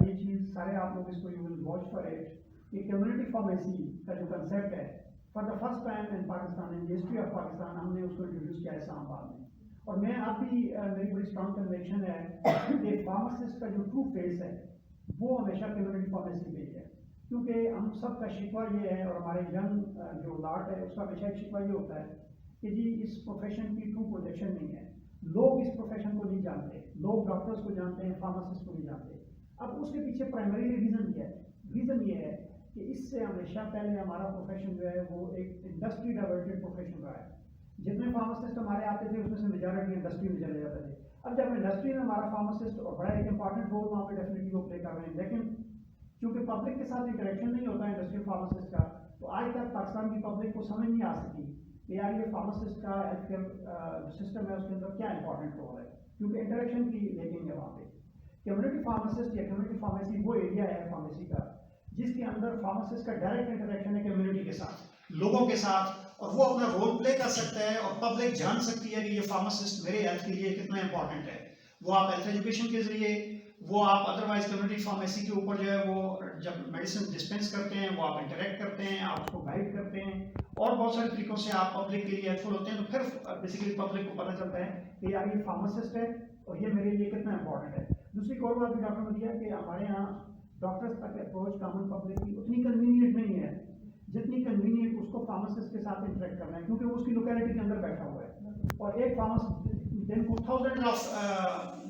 Speaker 2: ये चीज़ सारे आप लोग इसको you will watch for it कि कम्युनिटी फार्मेसी का जो कंसेप्ट है for the first time in Pakistan, in history of Pakistan, हमने उसको इंट्रोड्यूस किया इस्लामाबाद में। और मैं अब भी मेरी बड़ी स्ट्रॉन्ग कन्विक्शन है कि फार्मासिस्ट का जो ट्रू फेस है वो हमेशा कम्युनिटी फार्मेसी पे है, क्योंकि हम सब का शिकवा ये है और हमारे यंग जो लाट है उसका हमेशा एक शिकवा ये होता है कि जी इस प्रोफेशन की ट्रू प्रोजेक्शन नहीं है, लोग इस प्रोफेशन को नहीं जानते, लोग डॉक्टर्स को जानते हैं, फार्मासिस्ट को नहीं जानते। अब उसके पीछे प्राइमरी रीज़न क्या है? रीज़न ये है कि इससे हमेशा पहले हमारा प्रोफेशन जो है वो एक इंडस्ट्री डाइवर्टेड प्रोफेशन रहा है। जितने फार्मासिस्ट हमारे आते थे उसमें से मेजॉरिटी इंडस्ट्री में चले जाते थे। अब जब इंडस्ट्री में हमारा फार्मासिस्ट और बड़ा एक इंपॉर्टेंट रोल वहाँ पे डेफिनेटली वो प्ले कर रहे हैं, लेकिन क्योंकि पब्लिक के साथ इंटरेक्शन नहीं होता इंडस्ट्री फार्मासिस्ट का, तो आज तक पाकिस्तान की पब्लिक को समझ नहीं आ सकी कि यार ये फार्मासिस्ट का हेल्थ केयर सिस्टम है उसके अंदर क्या इंपॉर्टेंट रोल है, क्योंकि इंटरेक्शन की लेकिन है वहाँ पे। कम्युनिटी फार्मासिस्ट या कम्युनिटी फार्मेसी वो एरिया है फार्मेसी का जिसके अंदर फार्मासिस्ट का डायरेक्ट इंटरेक्शन है कम्युनिटी के साथ, लोगों के साथ, और वो अपना रोल प्ले कर सकता है और पब्लिक जान सकती है कि ये फार्मासिस्ट मेरे हेल्थ के लिए कितना इंपॉर्टेंट है। वो आप हेल्थ एजुकेशन के जरिए, वो आप अदरवाइज कम्युनिटी फार्मेसी के ऊपर जो है वो जब मेडिसिन डिस्पेंस करते हैं वो आप इंटरेक्ट करते हैं, आप उसको गाइड करते हैं और बहुत सारे तरीकों से आप पब्लिक के लिए हेल्पफुल होते हैं। तो फिर बेसिकली पब्लिक को पता चलता है कि यार ये फार्मासिस्ट है और ये मेरे लिए कितना इंपॉर्टेंट है। दूसरी और बात भी डॉक्टर ने दिया कि हमारे यहाँ डॉक्टर्स तक अप्रोच कॉमन पब्लिक की उतनी कन्वीनियंट नहीं है जितनी कन्वीनियंट उसको फार्मासिस्ट के साथ इंटरेक्ट करना है, क्योंकि वो उसकी लोकेलिटी के अंदर बैठा हुआ है और एक फार्मासिस्ट दिन को थाउजेंड ऑफ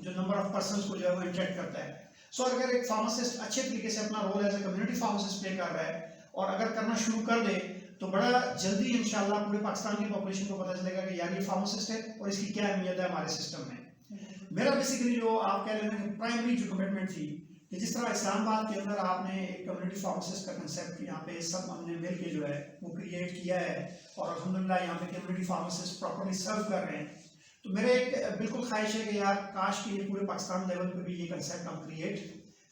Speaker 2: जो नंबर ऑफ पर्सन्स को जो है वो इंटरेक्ट करता है। सो अगर एक फार्मासिस्ट अच्छे तरीके से अपना role as a community pharmacist play कर रहा है और अगर करना शुरू कर दे तो बड़ा जल्दी इंशाल्लाह पूरे पाकिस्तान की पॉपुलेशन को पता चलेगा कि यार ये फार्मासिस्ट है और इसकी क्या अहमियत है हमारे सिस्टम में। मेरा बेसिकली जो आप कह रहे हैं प्राइमरी जो कमिटमेंट थी कि जिस तरह इस्लामाबाद के अंदर आपने एक कम्युनिटी फार्मासिस्ट का कंसेप्ट यहाँ पे सब हमने मिल के जो है वो क्रिएट किया है और अल्हम्दुलिल्लाह यहाँ पे कम्युनिटी फार्मासिस्ट प्रॉपर्ली सर्व कर रहे हैं, तो मेरे एक बिल्कुल ख्वाहिश है कि यार काश कि ये पूरे पाकिस्तान लेवल पे भी ये कंसेप्ट हम क्रिएट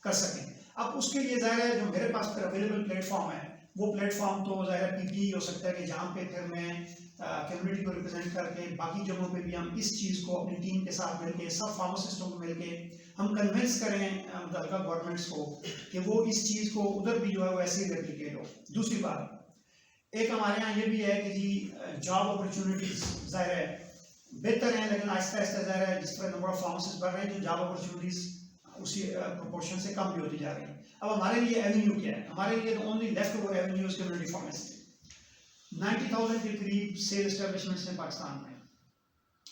Speaker 2: कर सकें। अब उसके लिए ज़ाहिर है जो मेरे पास फिर अवेलेबल प्लेटफॉर्म है वो प्लेटफॉर्म तो ज़ाहिर पीपीई हो सकता है कि जहाँ पे फिर मैं कम्युनिटी को रिप्रेजेंट करके बाकी जगहों पे भी हम इस चीज़ को अपनी टीम के साथ मिलके सब फार्मासिस्टों को मिलके हम कन्विंस करें मुतल्लिका गवर्नमेंट्स को कि वो इस चीज़ को उधर भी जो है वो ऐसे ही रेप्लिकेट हो। दूसरी बात एक हमारे यहाँ ये भी है कि जी जॉब अपॉर्चुनिटीज़ ज़ाहिर है बेहतर हैं, लेकिन आहिस्ता आहिस्ता ज़ाहिर है जिस तरह नंबर ऑफ फार्मासिस्ट बढ़ रहे हैं तो जॉब अपॉर्चुनिटीज़ उसी प्रोपोर्शन से कम भी होती जा रही है। अब हमारे लिए एवेन्यू क्या है? हमारे लिए only left over Avenue is community pharmacy. 90,000 के करीब सेल एस्टेब्लिशमेंट्स हैं पाकिस्तान में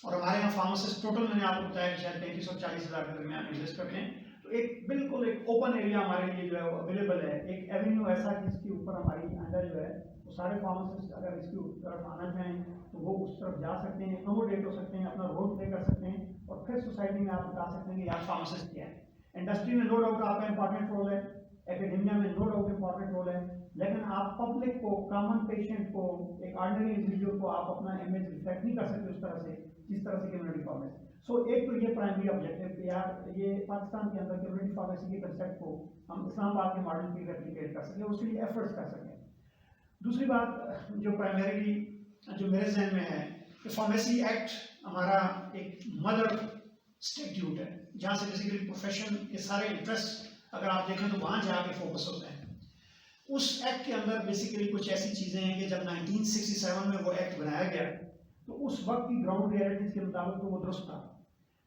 Speaker 2: और हमारे यहाँ फार्मासिस्ट टोटल मैंने आपको बताया कि शायद 35 और 40,000 के दरमियान एग्जिस्ट करते हैं। तो एक बिल्कुल एक ओपन एरिया हमारे लिए जो है वो अवेलेबल है, एक एवेन्यू ऐसा जिसके ऊपर हमारी अंदर जो है वो सारे फार्मासिस्ट अगर इसकी तरफ आना चाहें तो वो उस तरफ जा सकते हैं, अकोमोडेट हो सकते हैं, अपना रोल प्ले कर सकते हैं और फिर सोसाइटी में आप बता सकते हैं कि यार फार्मासिस्ट क्या है। इंडस्ट्री में नो डाउट आपका इंपॉर्टेंट रोल है, एकेडेमिया में नो डाउट इम्पॉर्टेंट रोल है, लेकिन आप पब्लिक को, कॉमन पेशेंट को, एक ऑर्डिनरी इंडिविजुअल को आप अपना इमेज रिफ्लेक्ट नहीं कर सकते उस तरह से जिस तरह से कम्युनिटी फार्मेसी। सो एक तो ये प्राइमरी ऑब्जेक्टिव कि यार ये पाकिस्तान के अंदर कम्युनिटी फार्मेसी के कंसेप्ट को हम इस्लामाबाद के मॉडल की रेप्लिकेट कर सकें, उसके लिए एफर्ट्स कर सकें। दूसरी बात जो प्राइमरीली जो मेरे जहन में है कि फार्मेसी एक्ट हमारा एक मदर स्टैट्यूट है, जहाँ से बेसिकली प्रोफेशन के सारे इंटरेस्ट अगर आप देखें तो वहाँ जाके फोकस होते हैं। उस एक्ट के अंदर बेसिकली कुछ ऐसी चीज़ें हैं कि जब 1967 में वो एक्ट बनाया गया तो उस वक्त की ग्राउंड रियलिटीज़ के मुताबिक तो वो दुरुस्त था,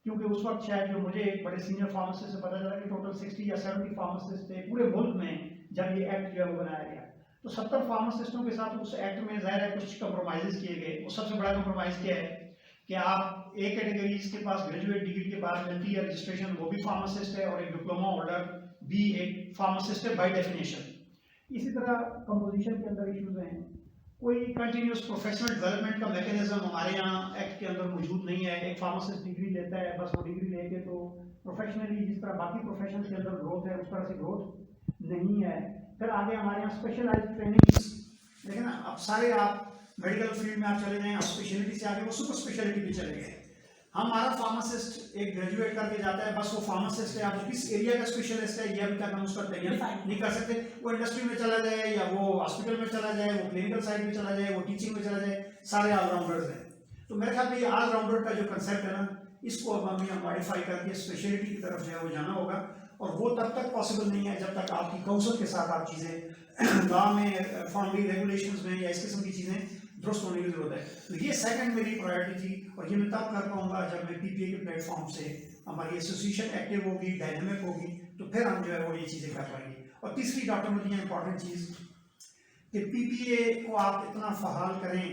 Speaker 2: क्योंकि उस वक्त शायद जो मुझे एक बड़े सीनियर फार्मासिस्ट से पता चला कि टोटल 60 या 70 फार्मासिस्ट थे पूरे मुल्क में जब ये एक्ट जो है वो बनाया गया। तो 70 फार्मासिस्टों के साथ उस एक्ट में ज़ाहिर है कुछ कंप्रोमाइज़ किए गए। वो सबसे बड़ा कंप्रोमाइज़ क्या है कि आप एक कैटेगरी के पास ग्रेजुएट डिग्री के बाद मिलती है रजिस्ट्रेशन, वो भी फार्मासिस्ट है, और एक डिप्लोमा होल्डर भी एक फार्मासिस्ट है बाय डेफिनेशन। इसी तरह कंपोजिशन के अंदर इश्यूज हैं, कोई कंटिन्यूस प्रोफेशनल डेवलपमेंट का मैकेनिज्म हमारे यहाँ एक्ट के अंदर मौजूद नहीं है। एक फार्मासिस्ट डिग्री लेता है, बस वो डिग्री लेके तो प्रोफेशनली जिस तरह बाकी प्रोफेशन के अंदर ग्रोथ है उस तरह से ग्रोथ नहीं है। फिर आगे हमारे यहाँ स्पेशलाइज्ड ट्रेनिंग, देखें ना, अब सारे आप मेडिकल फील्ड में आप चले जाएँ, आप स्पेशलिटी से आगे वो सुपर स्पेशलिटी भी चले गए। हमारा फार्मासिस्ट एक ग्रेजुएट करके जाता है, बस वो फार्मासिस्ट है, आप किस एरिया का स्पेशलिस्ट है ये अभी तक हम उसका तैयार नहीं कर सकते। वो इंडस्ट्री में चला जाए या वो हॉस्पिटल में चला जाए, वो क्लिनिकल साइड में चला जाए, वो टीचिंग में चला जाए, सारे ऑलराउंडर्स हैं। तो मेरे ख्याल में ये ऑलराउंडर का जो कंसेप्ट है ना, इसको अब हमें मॉडिफाई करके स्पेशलिटी की तरफ जो है वो जाना होगा, और वो तब तक पॉसिबल नहीं है जब तक आपकी काउंसिल के साथ आप चीज़ें लॉ में, फॉर्मली रेगुलेशंस में या इस किस्म की चीज़ें दुरुस्त होने की जरूरत है। तो ये सेकंड मेरी प्रायोरिटी थी, और ये मैं तब कर पाऊंगा जब मैं पीपीए के प्लेटफॉर्म से हमारी एसोसिएशन एक्टिव होगी, डायनेमिक होगी, तो फिर हम जो है वो ये चीज़ें कर पाएंगे। और तीसरी डॉक्टर मुझे इंपॉर्टेंट चीज़ कि पीपीए को आप इतना फहाल करें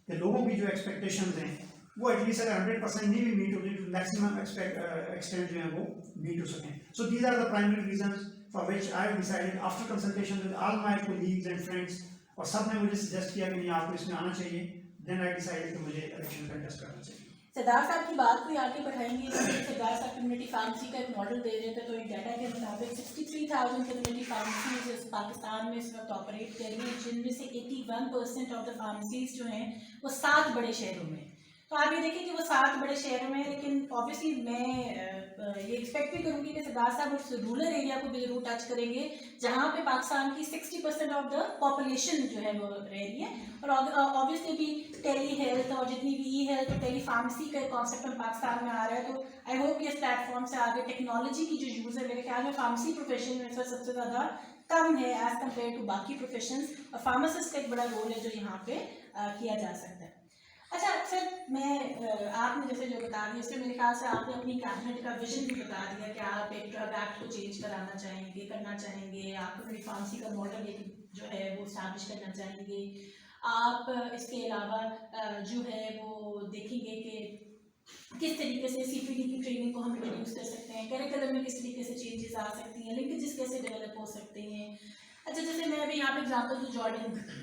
Speaker 2: कि लोगों की जो एक्सपेक्टेशंस हैं वो एटलीस्ट अगर 100% नहीं भी मीट होगी तो मैक्सिमम एक्सटेंट जो है वो मीट हो सकें। So these are the primary reasons for which I have decided after consultation with all my colleagues and friends, और सब ने मुझे सजेस्ट किया कि नहीं आपको इसमें आना चाहिए, देन आई डिसाइडेड कि मुझे इलेक्शन कंटेस्ट करना चाहिए।
Speaker 1: सरदार साहब की बात को आगे बढ़ाएंगे। सरदार साहब कम्युनिटी फार्मेसी का एक मॉडल दे रहे थे, तो एक डाटा के मुताबिक 63,000 कम्युनिटी फार्मेसीज पाकिस्तान में इस वक्त ऑपरेट कर रही हैं, जिनमें से 81% ऑफ द फार्मेसीज जो हैं वो 7 बड़े शहरों में। तो आप ये देखिए कि वो 7 बड़े शहरों में, लेकिन ऑब्वियसली मैं ये एक्सपेक्ट भी करूँगी कि सरदार साहब उस रूरल एरिया को भी जरूर टच करेंगे जहाँ पे पाकिस्तान की 60% ऑफ द पॉपुलेशन जो है वो रह रही है। और ऑब्वियसली भी टेली हेल्थ और जितनी भी ई हेल्थ और टेली फार्मेसी का कॉन्सेप्ट हम पाकिस्तान में आ रहा है, तो आई होप कि इस प्लेटफॉर्म से आगे टेक्नोलॉजी की जो यूज़ है, मेरे ख्याल में फार्मेसी प्रोफेशन में सबसे ज़्यादा कम है एज़ कम्पेयर टू बाकी प्रोफेशन, और फार्मासिस्ट का एक बड़ा रोल है जो यहाँ पे किया जा सकता है। अच्छा सर, मैं आपने जैसे जो बता दिया उससे मेरे ख्याल से आपने अपनी कैबिनेट का विजन भी बता दिया कि आप एक ड्रग एक्ट को चेंज कराना चाहेंगे, करना चाहेंगे, आप अपनी फार्मेसी का मॉडल एक जो है वो स्टैब्लिश करना चाहेंगे। आप इसके अलावा जो है वो देखेंगे कि किस तरीके से सीपीडी की ट्रेनिंग को हम इंट्रोड्यूस कर सकते हैं, करिकुलम में किस तरीके से चेंजेस आ सकती हैं, लिंकेजेस कैसे डेवलप हो सकते हैं। अच्छा, जैसे मैं अभी यहाँ पे एग्जाम्पल दूँ,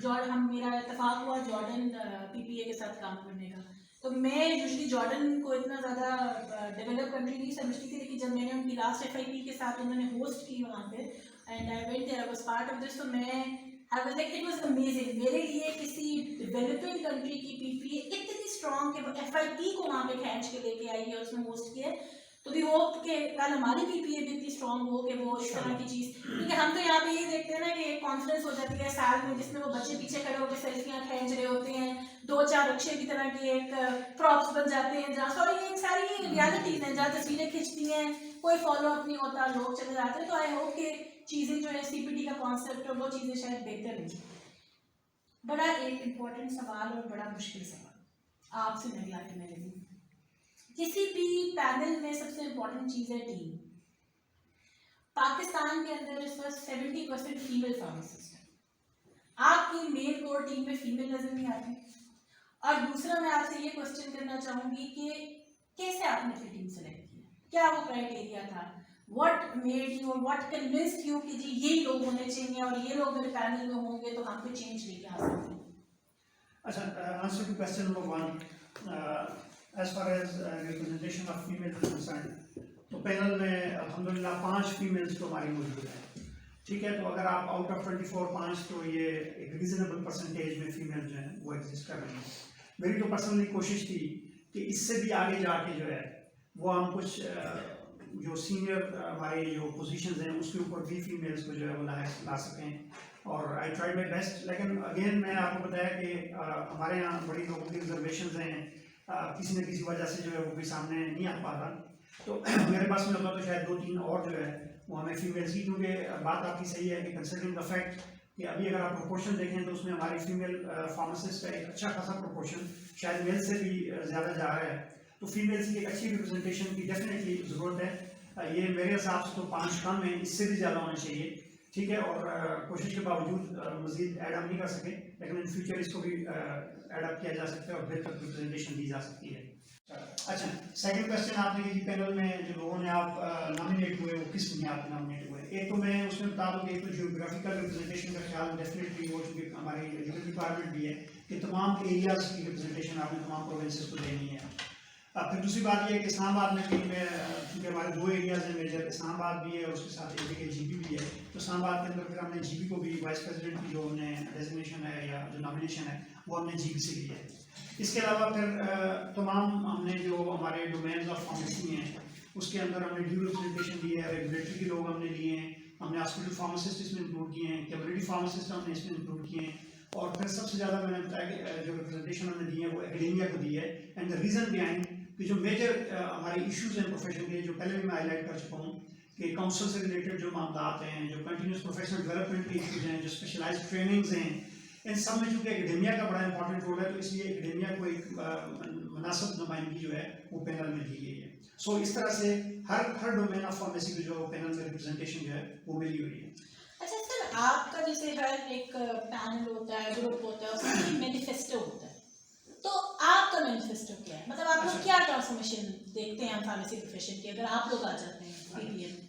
Speaker 1: जॉर्डन मेरा इत्तेफाक हुआ जॉर्डन पीपीए के साथ काम करने का, तो मैं यूजली जॉर्डन को इतना ज़्यादा डेवलप कंट्री नहीं समझती थी, लेकिन जब मैंने उनकी लास्ट FIP के साथ उन्होंने होस्ट की वहाँ पे and I went there, I was part of this, तो मैं I was like it was amazing. मेरे लिए किसी डेवलपिंग कंट्री की पीपीए इतनी स्ट्रॉन्ग कि FIP को वहाँ पे खींच के लेके आई है और उसमें होस्ट किया है। तो वी होप कि कल हमारी पीपीए भी इतनी स्ट्रॉन्ग हो कि वो इस तरह की चीज़, क्योंकि हम तो यहाँ पे ये देखते हैं ना कि एक कॉन्फ्रेंस हो जाती है साल में जिसमें वो बच्चे पीछे खड़े होकर सेल्फियाँ खींच रहे होते हैं, 2-4 रक्शे की तरह की एक प्रॉप्स बन जाते हैं जहाँ, सॉरी ये सारी रियलिटीज़ हैं जहाँ तस्वीरें खींचती हैं, कोई फॉलो अप नहीं होता, लोग चले जाते हैं। तो आई होप कि चीज़ें जो है CPD का कॉन्सेप्ट और वो चीज़ें शायद बेहतर होंगी। बड़ा एक इम्पोर्टेंट सवाल और बड़ा मुश्किल सवाल आपसे नहीं आके मैं लगी, किसी भी पैनल में सबसे इम्पोर्टेंट चीज़ है टीम। पाकिस्तान के अंदर इस वक्त 70% फीमेल फार्मासिस्ट है, आपकी मेल कोर टीम में फीमेल नजर नहीं आती। और दूसरा मैं आपसे ये क्वेश्चन करना चाहूँगी कि कैसे आपने फिर टीम सेलेक्ट किया, क्या वो क्राइटेरिया था, what made you, what convinced you कि जी यही लोग होने चाहिए और ये लोग मेरे पैनल में होंगे तो हम पे चेंज लेके आ सकते हैं।
Speaker 2: अच्छा, answer to question number 1, as far as representation of females is concerned, तो पैनल में अल्हम्दुलिल्लाह 5 फीमेल्स तो हमारी मौजूद हैं, ठीक है, तो अगर आप आउट ऑफ 24 5 तो ये एक रीजनेबल परसेंटेज में फीमेल जो है वो एग्जिस्ट कर रही हैं। मेरी तो पर्सनली कोशिश थी कि इससे भी आगे जाके जो है वो हम कुछ जो सीनियर हमारे जो पोजीशंस हैं उसके ऊपर भी फीमेल्स को जो है वो ला सकें और आई ट्राई माई बेस्ट। लेकिन अगेन मैं आपको बताया कि हमारे यहाँ बड़ी लोगों की रिजर्वेशंस हैं, किसी न किसी वजह से जो है वो भी सामने नहीं आ पा रहा, तो मेरे पास में होता तो शायद 2-3 और जो है वो हमें फीमेल्स की, क्योंकि बात आपकी सही है कि कंसिडरिंग द फैक्ट कि अभी अगर आप प्रोपोर्शन देखें तो उसमें हमारी फीमेल फार्मासिस्ट का एक अच्छा खासा प्रोपोर्शन शायद मेल से भी ज़्यादा जा रहा है, तो फीमेल्स की एक अच्छी रिप्रेजेंटेशन की डेफिनेटली ज़रूरत है। ये मेरे हिसाब से तो 5 कम है, इससे भी ज़्यादा होना चाहिए, ठीक है। और कोशिश के बावजूद मज़ीद ऐड अप नहीं कर सके, लेकिन इन फ्यूचर इसको भी ऐड अप किया जा सकता है और बेहतर रिप्रेजेंटेशन दी जा सकती है। अच्छा, सेकंड क्वेश्चन आपने कि पैनल में जो लोगों ने आप नॉमिनेट हुए वो किस बुनियाद पर नॉमिनेट हुए। एक तो मैं उसमें बता दूँ कि एक तो जियोग्राफिकल रिप्रेजेंटेशन का ख्याल डेफिनेटली हो, चूँकि हमारी लीगल डिपार्टमेंट भी है कि तमाम एरियाज़ की रिप्रेजेंटेशन आपने तमाम प्रोविंसेस को देनी है। फिर दूसरी बात यह है कि इस्लामाबाद में भी क्योंकि हमारे 2 एरियाज़ हैं मेजर, इस्लामाबाद भी है और उसके साथ एक जगह जीबी भी है, तो इस्लामाबाद के अंदर फिर हमने जीबी को भी वाइस प्रेसिडेंट की जो हमने डेजिग्नेशन है या जो नॉमिनेशन है वो हमने जीबी से ली है। इसके अलावा फिर तमाम हमने जो हमारे डोमेन्स ऑफ फार्मेसी हैं उसके अंदर हमने ड्यू रिप्रेजेंटेशन ली है, रेगुलेटरी के लोग हमने लिए हैं, हमने हॉस्पिटल फार्मासिस्ट इसमें इंक्लूड किए हैं, कम्युनिटी फार्मासिस्ट हमने इसमें इंक्लूड किए हैं, और फिर सबसे ज़्यादा मैंने बताया कि जो रिप्रेजेंटेशन हमने दी है वो एकेडेमिया को दी है। एंड द रीज़न बिहाइंड कि जो मेजर हमारे इश्यूज़ हैं प्रोफेशन के, जो पहले भी मैं हाईलाइट कर चुका हूँ कि काउंसिल से रिलेटेड जो मामला हैं, जो कंटिन्यूस प्रोफेशनल डेवलपमेंट के इश्यूज़ हैं, जो स्पेशलाइज्ड ट्रेनिंग्स हैं, इन सब में चूँकि एकेडेमिया का बड़ा इंपॉर्टेंट रोल है, तो इसलिए एकेडेमिया को एक मुनासिब नुमाइंदगी जो है वो पैनल में दी गई है। सो इस तरह से हर डोमेन ऑफ फार्मेसी की जो पैनल में रिप्रेजेंटेशन जो है वो मिली हुई है।
Speaker 1: अच्छा सर, आपका जैसे हर एक पैनल होता है, ग्रुप होता है, उसमें मैनिफेस्टो होता है, तो आपका मैनिफेस्टो क्या है? मतलब आप लोग क्या ट्रांसफॉर्मेशन देखते हैं फार्मेसी प्रोफेशन की, अगर आप लोग आ जाते हैं पीपीएम?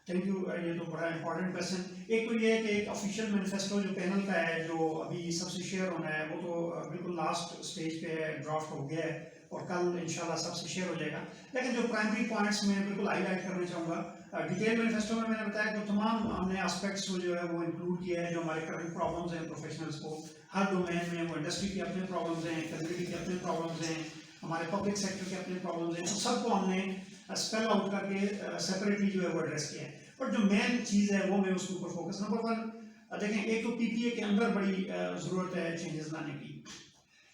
Speaker 2: थैंक यू, ये तो बड़ा इंपॉर्टेंट क्वेश्चन। एक तो ये है कि एक ऑफिशियल मैनिफेस्टो जो पैनल का है जो अभी सबसे शेयर होना है वो तो बिल्कुल लास्ट स्टेज पे है, ड्राफ्ट हो गया है और कल इंशाल्लाह सबसे शेयर हो जाएगा। लेकिन जो प्राइमरी पॉइंट्स मैं बिल्कुल हाईलाइट करना चाहूँगा, डिटेल मैनिफेस्टो में मैंने बताया कि तमाम हमने एस्पेक्ट्स को जो है वो इंक्लूड किया है, जो हमारे करंट प्रॉब्लम्स हैं प्रोफेशनल्स को हर डोमेन में, वो इंडस्ट्री के अपने प्रॉब्लम्स हैं, कम्युनिटी के अपने प्रॉब्लम्स हैं, हमारे पब्लिक सेक्टर के अपने प्रॉब्लम्स हैं, तो सबको हमने स्पेल आउट करके सेपरेटली जो है वो एड्रेस किया है। पर जो मेन चीज़ है वो मैं उसके ऊपर फोकस, नंबर 1 देखें, एक तो पीपीए के अंदर बड़ी ज़रूरत है चेंजेस लाने की।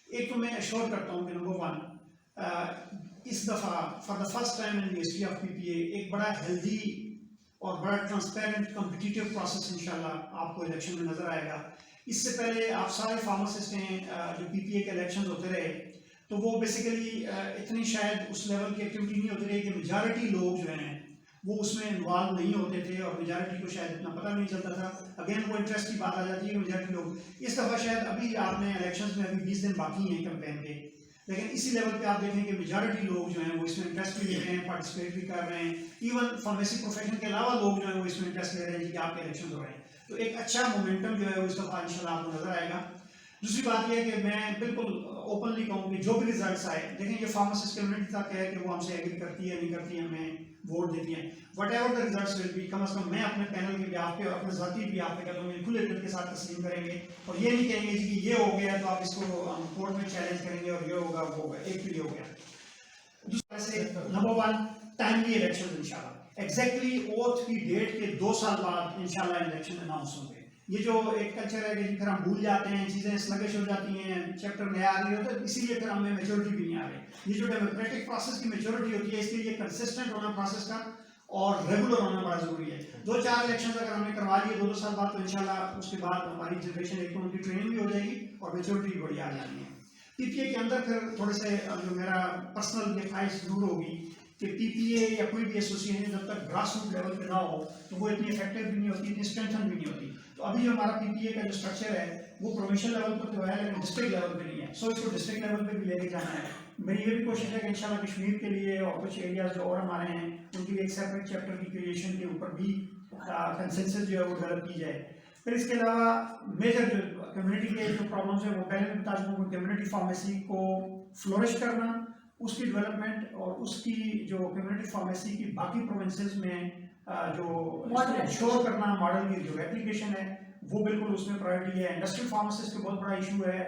Speaker 2: एक तो मैं एश्योर करता हूँ कि नंबर 1 इस दफ़ा for the first time in the history of PPA एक बड़ा हेल्दी और बड़ा ट्रांसपेरेंट कॉम्पिटिटिव प्रोसेस इंशाल्लाह आपको इलेक्शन में नज़र आएगा। इससे पहले आप सारे फार्मासिस्ट हैं, जो पीपीए के इलेक्शन होते रहे तो वो बेसिकली इतनी शायद उस लेवल की एक्टिविटी नहीं होती रही कि मेजॉरिटी लोग जो हैं वो उसमें इन्वॉल्व नहीं होते थे और मेजॉरिटी को शायद इतना पता नहीं चलता था। अगेन वो इंटरेस्ट की बात आ जाती है कि मेजॉरिटी लोग, इस दफ़ा शायद अभी आपने इलेक्शंस में अभी 20 दिन बाकी हैं कैंपेन के, लेकिन इसी लेवल पे आप देखें कि मेजॉरिटी लोग जो हैं वो इसमें इंटरेस्ट भी ले रहे हैं, पार्टिसिपेट भी कर रहे हैं, इवन फार्मेसी प्रोफेशन के अलावा लोग जो हैं वो इसमें इंटरेस्ट ले रहे हैं कि आपके इलेक्शन हो रहे हैं, तो एक अच्छा मोमेंटम जो है वो इस दफ़ा इंशाल्लाह आपको नजर आएगा। दूसरी बात यह है कि मैं बिल्कुल ओपनली कहूँ कि जो भी रिजल्ट्स आए, देखें ये फार्मासिस्ट कम्युनिटी तक है कि वो हमसे एग्री करती है नहीं करती है, हमें वोट देती है, whatever the results will be, कम अज़ कम मैं अपने पैनल के बिहाफ पे और अपने ज़ाती बिहाफ पे कहता हूँ खुले दिल के साथ तस्लीम करेंगे और ये नहीं कहेंगे कि ये हो गया तो आप इसको कोर्ट में चैलेंज करेंगे और ये होगा वो होगा, एक तो ये हो गया। दूसरा से नंबर 1 टाइमली इलेक्शन इंशाल्लाह, एग्जैक्टली ओथ की डेट के 2 साल बाद इंशाल्लाह इलेक्शन अनाउंस होंगे। ये जो एक कल्चर है कि फिर हम भूल जाते हैं, चीज़ें स्लगिश हो जाती हैं, चैप्टर नया आ रही होता है, इसीलिए फिर हमें मेच्योरिटी भी नहीं आ रही। ये जो डेमोक्रेटिक प्रोसेस की मेच्योरिटी होती है इसके लिए कंसिस्टेंट होना प्रोसेस का और रेगुलर होना बड़ा ज़रूरी है। 2-4 इलेक्शन अगर हमने करवा लिए 2-2 साल बाद तो इंशाल्लाह उसके बाद हमारी जनरेशन एक तो उनकी ट्रेनिंग भी हो जाएगी और मेच्योरिटी भी बड़ी आ जानी है। पीपीए के अंदर फिर थोड़े से जो मेरा पर्सनल ये ख्वाहिश जरूर होगी कि पीपीए या कोई भी एसोसिएशन जब तक ग्रास रूट लेवल पे ना हो तो वो इतनी इफेक्टिव भी नहीं होती, इतनी स्ट्रेंथन भी नहीं होती। तो अभी जो हमारा पीपीए का जो स्ट्रक्चर है वो प्रोविंशियल लेवल पर तो है लेकिन डिस्ट्रिक्ट लेवल पे नहीं है, सो इसको डिस्ट्रिक्ट लेवल पे भी लेके जाना है। मेरी ये भी कोशिश है कि इंशाल्लाह कश्मीर के लिए और कुछ एरियाज जो और हमारे हैं उनके लिए एक सेपरेट चैप्टर की क्रिएशन के ऊपर भी कंसेंसस जो है वो डेवलप की जाए। फिर इसके अलावा मेजर जो कम्युनिटी के जो प्रॉब्लम्स हैं वो पहले भी बता चुका हूँ, कम्युनिटी फार्मेसी को फ्लोरिश करना, उसकी डेवलपमेंट और उसकी जो कम्युनिटी फार्मेसी की बाकी प्रोविंसेस में جو انشور کرنا ماڈل کی جو ایپلیکیشن ہے وہ بالکل اس میں پرائرٹی ہے. انڈسٹریل فارماسسٹ کا بہت بڑا ایشو ہے,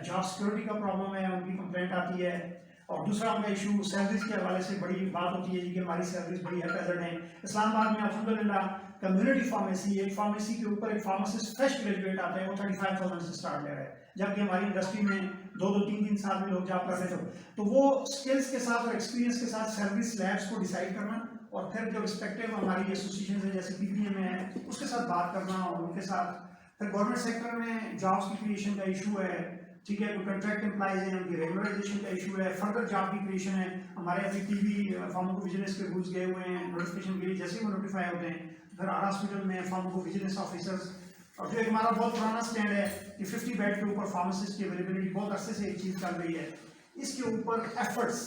Speaker 2: جاب سیکورٹی کا پرابلم ہے, ان کی کمپلینٹ آتی ہے. اور دوسرا ان کا ایشو سیلریز کے حوالے سے بڑی بات ہوتی ہے کہ ہماری سیلریز بڑی ہیپیزڈ ہیں. اسلام آباد میں الحمدللہ کمیونٹی فارمیسی ایک فارمیسی کے اوپر ایک فارماسسٹ فریش گریجویٹ آتا ہے, وہ 35,000 سے اسٹارٹ لے رہا ہے, جبکہ ہماری انڈسٹری میں 2-3 سال میں لوگ جاب کر رہے تھے. تو وہ اسکلس کے ساتھ اور ایکسپیرینس کے ساتھ سیلری سلیبس کو ڈیسائیڈ کرنا اور پھر جو رسپیکٹیو ہماری ایسوسیشن ہے جیسے PPA میں ہے اس کے ساتھ بات کرنا اور ان کے ساتھ. پھر گورنمنٹ سیکٹر میں جابس کی کریشن کا ایشو ہے, ٹھیک ہے, کوئی کنٹریکٹ امپلائز ہیں ان کی ریگولرائزیشن کا ایشو ہے, فردر جاب کی کریشن ہے. ہمارے ابھی PV فارماکو ویجیلنس کے رولز گئے ہوئے ہیں نوٹیفکیشن کے لیے, جیسے وہ نوٹیفائی ہوتے ہیں پھر ہاسپٹل میں فارماکو ویجیلنس آفیسرز. اور جو ایک ہمارا بہت پرانا اسٹینڈ ہے کہ 50 بیڈ کے اوپر فارماسسٹ کی اویلیبلٹی بہت عرصے سے ایک چیز چل رہی ہے, اس کے اوپر ایفرٹس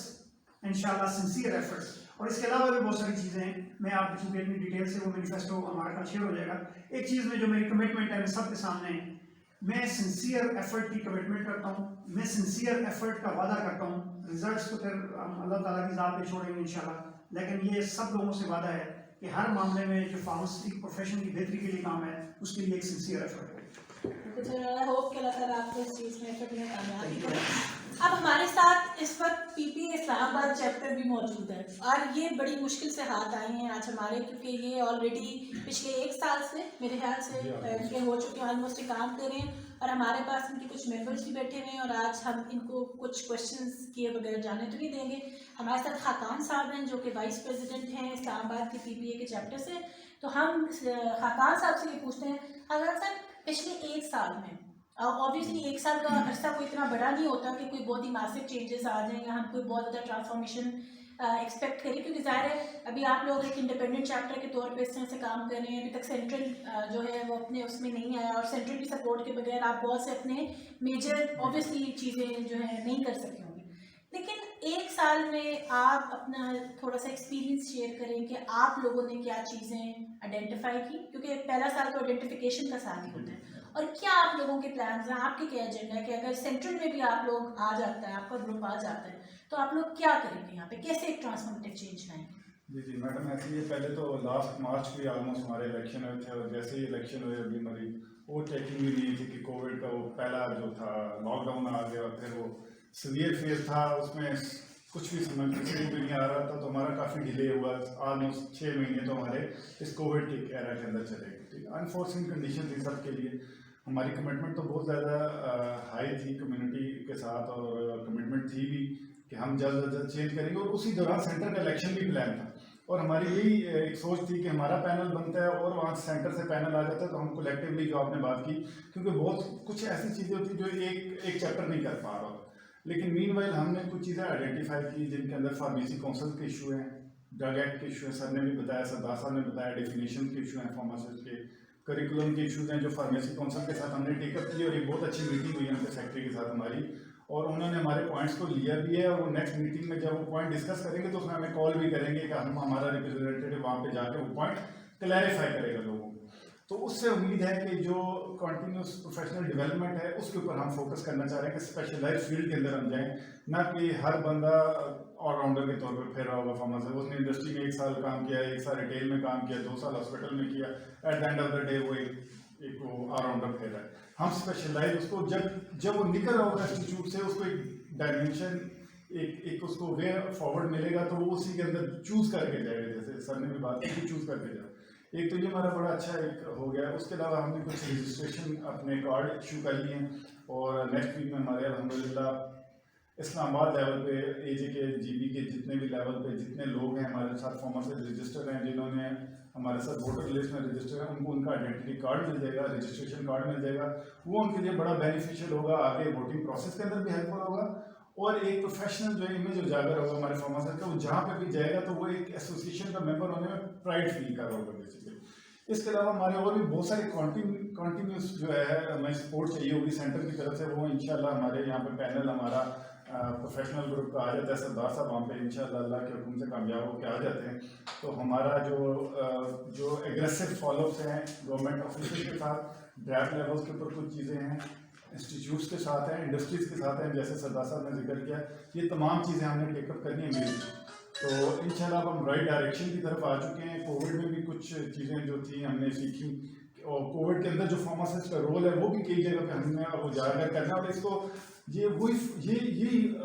Speaker 2: انشاءاللہ سنسیئر ایفرٹس. اور اس کے علاوہ بھی بہت ساری چیزیں ہیں, میں آپ کو چونکہ اتنی ڈیٹیل سے وہ مینیفیسٹو ہمارا کل شیئر ہو جائے گا. ایک چیز میں جو میری کمٹمنٹ ہے میں سب کے سامنے, میں سنسیئر ایفرٹ کی کمٹمنٹ کرتا ہوں, میں سنسیئر ایفرٹ کا وعدہ کرتا ہوں. ریزلٹس تو پھر ہم اللہ تعالیٰ کی ذات پہ چھوڑیں گے انشاءاللہ, لیکن یہ سب لوگوں سے وعدہ ہے کہ ہر معاملے میں جو فارماسٹک پروفیشن کی بہتری کے لیے کام ہے اس کے لیے ایک سنسیئر ایفرٹ ہے.
Speaker 1: I hope کہ اللہ تعالیٰ آپ کو اس چیز میں ایفرٹ میں کامیابی کرے. اب ہمارے ساتھ اس وقت PPA اسلام آباد چیپٹر بھی موجود ہے اور یہ بڑی مشکل سے ہاتھ آئے ہیں آج ہمارے, کیونکہ یہ آلریڈی پچھلے 1 سال سے میرے خیال سے ان کے ہو چکے ہیں, آلموسٹ کام کر رہے ہیں اور ہمارے پاس ان کے کچھ ممبرس بھی بیٹھے ہوئے ہیں اور آج ہم ان کو کچھ کوشچنس کیے بغیر جانے تو نہیں دیں گے. ہمارے ساتھ خاقان صاحب ہیں جو کہ وائس پریزیڈنٹ ہیں اسلام آباد کے PPA کے چیپٹر سے. تو ہم خاقان صاحب سے یہ پوچھتے ہیں, خاقان صاحب پچھلے 1 سال میں اوبیسلی 1 سال کا عرصہ کوئی اتنا بڑا نہیں ہوتا کہ کوئی بہت ہی ماسیو چینجز آ جائیں یا ہم کوئی بہت زیادہ ٹرانسفارمیشن ایکسپیکٹ کریں, کیونکہ ظاہر ہے ابھی آپ لوگ ایک انڈیپینڈنٹ چیپٹر کے طور پہ اس طرح سے کام کر رہے ہیں. ابھی تک سینٹرل جو ہے وہ اپنے اس میں نہیں آیا اور سینٹرل کی سپورٹ کے بغیر آپ بہت سے اپنے میجر اوبیسلی چیزیں جو ہے نہیں کر سکتے ہوں گے. لیکن 1 سال میں آپ اپنا تھوڑا سا ایکسپیرینس شیئر کریں کہ آپ لوگوں نے کیا چیزیں آئیڈینٹیفائی کی, کیونکہ پہلا سال تو آئیڈینٹیفیکیشن کا سال ہی ہوتا ہے, اور کیا آپ لوگوں کے پلانز ہیں, آپ کے کیا ایجنڈا ہے کہ اگر سینٹرل میں بھی آپ لوگ آ جاتا ہے, آپ کا گروپ آ جاتا ہے تو آپ لوگ کیا کریں گے یہاں پہ, کیسے ایک ٹرانسفارمیٹیو چینج لائیں گے؟
Speaker 3: جی میڈم, ایسے یہ پہلے تو لاسٹ مارچ کو آلموسٹ ہمارے الیکشن ہوئے تھے اور جیسے ہی الیکشن ہوئے ابھی ہماری وہ چیکنگ بھی نہیں تھی کہ کووڈ کا وہ پہلا جو تھا لاک ڈاؤن آ گیا اور پھر وہ سیویئر فیز تھا, اس میں کچھ بھی سمجھ بھی نہیں آ رہا تھا, تو ہمارا کافی ڈیلے ہوا. آلموسٹ 6 مہینے تو ہمارے اس کووڈ کے ایرا کے اندر چلے گئے. ٹھیک ہے, انفورسنگ کنڈیشن تھی سب کے لیے. ہماری کمٹمنٹ تو بہت زیادہ ہائی تھی کمیونٹی کے ساتھ, اور کمٹمنٹ تھی بھی کہ ہم جلد از جلد چینج کریں گے, اور اسی دوران سینٹر کا الیکشن بھی پلان تھا. اور ہماری یہی ایک سوچ تھی کہ ہمارا پینل بنتا ہے اور وہاں سینٹر سے پینل آ جاتا ہے تو ہم کولیکٹیولی جو آپ نے بات کی, کیونکہ بہت کچھ ایسی چیزیں ہوتی جو ایک چیپٹر نہیں کر پا رہا. لیکن مین وائل ہم نے کچھ چیزیں آئیڈینٹیفائی کی جن کے اندر فارمیسی کونسل کے ایشو ہیں, ڈرگ ایکٹ کے ایشو ہیں, سر نے بھی بتایا, سردار صاحب نے بتایا, ڈیفینیشن کے ایشو ہیں فارماسسٹ کے, کریکولم کے ایشوز ہیں جو فارمیسی کونسل کے ساتھ ہم نے ٹیک اپ کی, اور ایک بہت اچھی میٹنگ ہوئی ان کے سیکٹری کے ساتھ ہماری, اور انہوں نے ہمارے پوائنٹس کو لیا بھی ہے. اور وہ نیکسٹ میٹنگ میں جب وہ پوائنٹ ڈسکس کریں گے تو اس میں ہمیں کال بھی کریں گے کہ ہم ہمارا ریپرزینٹیو وہاں پہ جا کے وہ پوائنٹ کلیریفائی کرے گا لوگوں کو. تو اس سے امید ہے کہ جو کنٹینیوس پروفیشنل ڈیولپمنٹ ہے اس کے اوپر ہم فوکس کرنا چاہ رہے ہیں کہ اسپیشلائز فیلڈ کے اندر ہم جائیں, نہ کہ ہر بندہ آل راؤنڈر کے طور پہ پھر رہا ہوگا فارماسسٹ. اس نے انڈسٹری میں 1 سال کام کیا, 1 سال ریٹیل میں کام کیا, 2 سال ہاسپٹل میں کیا, at the end of the day وہ ایک آل راؤنڈر پھر ہے. ہم اسپیشلائز اس کو جب وہ نکل رہا ہوگا انسٹیٹیوٹ سے, اس کو ایک ڈائمینشن ایک اس کو وے فارورڈ ملے گا تو وہ اسی کے اندر چوز کر کے جائے گا. جیسے سر نے بھی بات کی چوز کر کے جائے. ایک تو یہ ہمارا بڑا اچھا ایک ہو گیا ہے. اس کے علاوہ ہم نے کچھ رجسٹریشن اپنے کارڈ ایشو کر لیے ہیں, اور نیکسٹ ویک میں ہمارے الحمدللہ اسلام آباد لیول پہ AJ کے GB کے جتنے بھی لیول پہ جتنے لوگ ہیں ہمارے ساتھ فارماسسٹ رجسٹر ہیں, جنہوں نے ہمارے ساتھ ووٹر لسٹ میں رجسٹر ہیں, ان کو ان کا آئیڈینٹی کارڈ مل جائے گا, رجسٹریشن کارڈ مل جائے گا. وہ ان کے لیے بڑا بینیفیشیل ہوگا, آگے ووٹنگ پروسیس کے اندر بھی ہیلپ فل ہوگا, اور ایک پروفیشنل جو امیج اجاگر ہوگا ہمارے فارماسسٹ کا, وہ جہاں پہ بھی جائے گا تو وہ ایک ایسوسیشن کا ممبر ہونے میں پرائڈ فیل کر رہا ہوگا بیسیکلی. اس کے علاوہ ہمارے اور بھی بہت سارے کنٹینیوس جو ہے ہمیں سپورٹ چاہیے ہوگی سینٹر کی طرف سے. وہ انشاءاللہ ہمارے یہاں پہ پینل ہمارا پروفیشنل گروپ کا آ جاتا ہے, سردار صاحب وہاں پہ انشاءاللہ اللہ کے حکم سے کامیاب ہو کے آ جاتے ہیں. تو ہمارا جو ایگریسو فالو اپس ہیں گورنمنٹ آفیسر کے ساتھ, ڈرافٹ لیولس کے اوپر کچھ چیزیں ہیں, انسٹیٹیوٹس کے ساتھ ہیں, انڈسٹریز کے ساتھ ہیں, جیسے سردار صاحب نے ذکر کیا, یہ تمام چیزیں ہم نے ٹیک اپ کرنی ہیں. तो इंशाल्लाह अब हम राइट डायरेक्शन की तरफ आ चुके हैं। कोविड में भी कुछ चीज़ें जो थी हमने सीखी, और कोविड के अंदर जो फार्मासिस्ट का रोल है वो भी कई जगह पे हमने अब उजागर करना, और इसको ये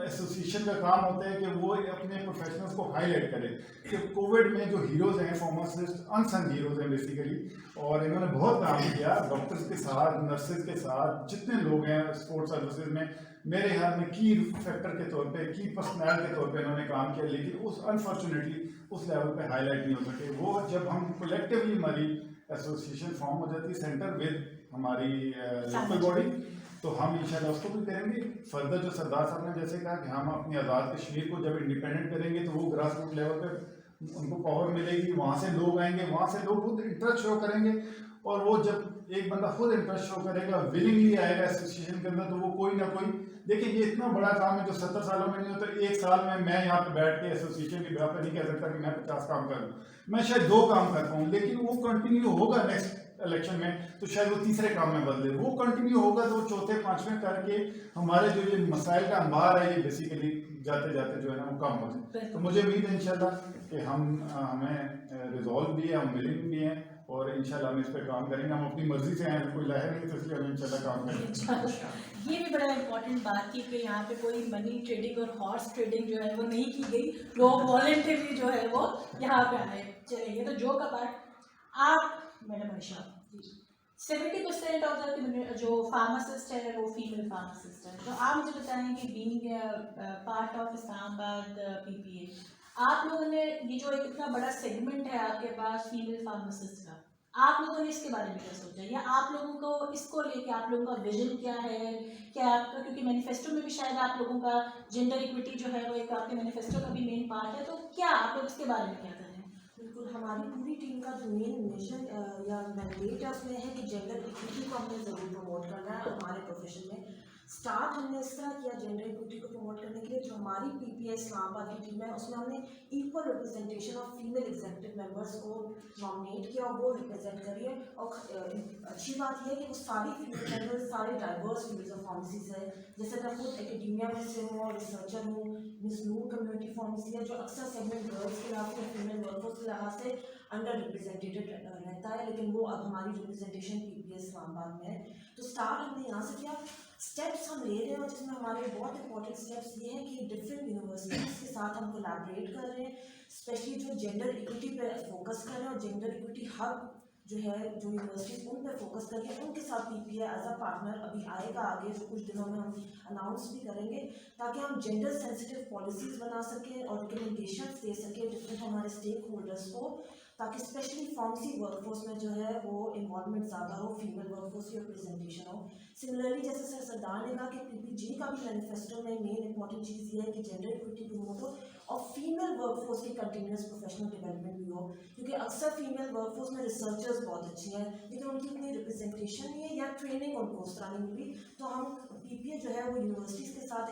Speaker 3: एसोसिएशन का काम होता है कि वो अपने प्रोफेशनल्स को हाईलाइट करे कि कोविड में जो हीरोज़ हैं फार्मासिस्ट अनसंग हीरोज़ हैं बेसिकली, और इन्होंने बहुत काम किया डॉक्टर्स के साथ, नर्सेज के साथ, जितने लोग हैं स्पोर्ट्स सर्विसेज में, मेरे ख्याल में की फैक्टर के तौर पे, की पर्सनल के तौर पे इन्होंने काम किया, लेकिन उस अनफॉर्चुनेटली उस लेवल पे हाईलाइट नहीं हो सके। वो जब हम कलेक्टिवली हमारी एसोसिएशन फॉर्म हो जाती है सेंटर विद हमारी लोकल बॉडी, तो हम इंशाल्लाह उसको भी करेंगे। फर्दर जो सरदार साहब ने जैसे कहा कि हम अपनी आज़ाद कश्मीर को जब इंडिपेंडेंट करेंगे तो वो ग्रास रूट लेवल पे उनको पावर मिलेगी, वहाँ से लोग आएंगे, वहाँ से लोग खुद इंटरेस्ट शो करेंगे, और वो जब एक बंदा खुद इंटरेस्ट शो करेगा, विलिंगली आएगा एसोसिएशन के अंदर, तो वो कोई ना कोई, देखिए ये इतना बड़ा काम है जो 70 सालों में नहीं होता। एक साल में मैं यहाँ पे बैठ के एसोसिएशन की बिहाफ पे नहीं कह सकता कि मैं 50 काम कर लूँ, मैं शायद 2 काम कर पाऊँ, लेकिन वो कंटिन्यू होगा नेक्स्ट इलेक्शन में तो शायद वो तीसरे काम में बदले, वो कंटिन्यू होगा तो चौथे 5वें करके हमारे जो ये मसाइल का अंबार है ये बेसिकली जाते जाते जो है ना वो कम हो जाए। तो मुझे उम्मीद है इंशाल्लाह कि हमें रिजॉल्व भी है, हम विलिंग भी हैं, और इंशाल्लाह हम इस पर काम करेंगे। हम अपनी मर्जी से हैं, कोई लहर नहीं, तो इसलिए हम इंशाल्लाह काम करेंगे।
Speaker 1: ये भी बड़ा इम्पोर्टेंट बात थी कि यहाँ पे कोई मनी ट्रेडिंग और हॉर्स ट्रेडिंग जो है वो नहीं की गई, लोग वॉलंटरी जो है वो यहाँ पे आए। चलिए ये तो जोक अपार्ट, आप मैडम आयशा, 70% ऑफ द जो फार्मासिस्ट है वो फीमेल फार्मासिस्ट है, तो आप मुझे बताएं कि being part of Islamabad PPA, आप लोगों ने ये जो एक इतना बड़ा सेगमेंट है आपके पास फीमेल फार्मासिस्ट का, आप लोगों ने इसके बारे में क्या सोचा, या आप लोगों को इसको लेके आप लोगों का विजन क्या है, क्या आपका, क्योंकि मैनिफेस्टो में भी शायद आप लोगों का जेंडर इक्विटी जो है वो एक आपके मैनिफेस्टो का भी मेन पार्ट है, तो क्या आप लोग इसके बारे में क्या कर रहे हैं?
Speaker 5: बिल्कुल, हमारी पूरी टीम का जो मेन मिशन या मैंडेट है उसमें है कि जेंडर इक्विटी को हमने ज़रूर प्रमोट करना है हमारे प्रोफेशन में। स्टार्ट हमने इस तरह किया जेंडर इक्विटी को प्रमोट करने के लिए, जो हमारी PPA इस्लामाबाद की टीम है उसमें हमने equal representation of female executive members को नॉमिनेट किया और वो रिप्रेजेंट करिए। और अच्छी बात यह है कि वो सारी फीमेल मेंबर्स सारे डाइवर्स फील्ड्स ऑफ फार्मेसीज है, जैसे मैं खुद एकेडमिया में से हूँ और रिसर्चर हूँ, मिस नूर कम्युनिटी फार्मेसी है जो अक्सर सेगमेंट गर्ल्स के लिहाज से, फीमेल वर्कफोर्स के लिहाज से अंडर रिप्रेजेंटेटेड रहता है, लेकिन वो अब हमारी रिप्रेजेंटेशन PPA इस्लामाबाद में है। तो स्टार्ट हमने यहाँ से किया, स्टेप्स हम ले रहे हैं, और जिसमें हमारे बहुत इंपॉर्टेंट स्टेप्स ये हैं कि डिफरेंट यूनिवर्सिटीज़ के साथ हम कोलैबोरेट कर रहे हैं, स्पेशली जो जेंडर इक्विटी पे फोकस कर रहे हैं, और जेंडर इक्विटी हब जो है जो यूनिवर्सिटीज़ उन पे फोकस करके उनके साथ PPA एज अ पार्टनर अभी आएगा आगे, जो कुछ दिनों में हम अनाउंस भी करेंगे, ताकि हम जेंडर सेंसिटिव पॉलिसीज़ बना सकें और रिकमेंडेशंस दे सकें डिफरेंट हमारे स्टेक होल्डर्स को, ताकि स्पेशली फार्मेसी वर्कफोर्स में जो है वो इन्वॉल्वमेंट ज़्यादा हो, फीमेल वर्कफोर्स की रिप्रेजेंटेशन हो। सिमिलरली जैसे सर सरदार ने कहा कि PPG का भी मैनिफेस्टो में मेन इंपॉर्टेंट चीज़ ये है कि जेंडर इक्विटी प्रमोट हो और फीमेल वर्कफोर्स की कंटिन्यूस प्रोफेशनल डेवलपमेंट भी हो, क्योंकि अक्सर फीमेल वर्कफोर्स में रिसर्चर्स बहुत अच्छी हैं लेकिन उनकी इतनी रिप्रेजेंटेशन नहीं है या ट्रेनिंग उनको उस तरह नहीं मिली। तो हम PPA जो है वो यूनिवर्सिटीज़ के साथ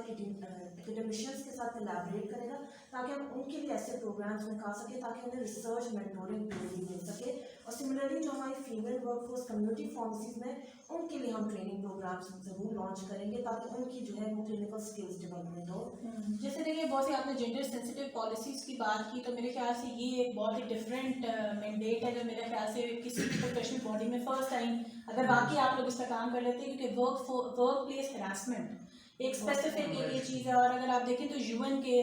Speaker 5: एकेडमिशियंस के साथ कोलैबोरेट करेगा ताकि हम उनके लिए ऐसे प्रोग्राम्स निकाल सकें ताकि उन्हें रिसर्च मेंटोरिंग ट्रेनिंग मिल सके। और सिमिलरली जो हमारी फीमेल वर्कफोर्स कम्युनिटी फार्मेसीज में उनके लिए हम ट्रेनिंग प्रोग्राम्स ज़रूर लॉन्च करेंगे ताकि उनकी जो है वो क्लिनिकल स्किल्स डेवलपमेंट हो।
Speaker 1: जैसे देखिए बहुत सी आपने जेंडर सेंसिटिव पॉलिसीज़ की बात की, तो मेरे ख्याल से ये एक बहुत ही डिफरेंट मैंडेट है जो मेरे ख्याल से किसी भी प्रोफेशनल बॉडी में फर्स्ट टाइम अगर वाकई आप लोग इस पर काम कर लेते हैं, क्योंकि वर्क प्लेस हरासमेंट एक स्पेसिफिक ये चीज़ है। और अगर आप देखें तो UN के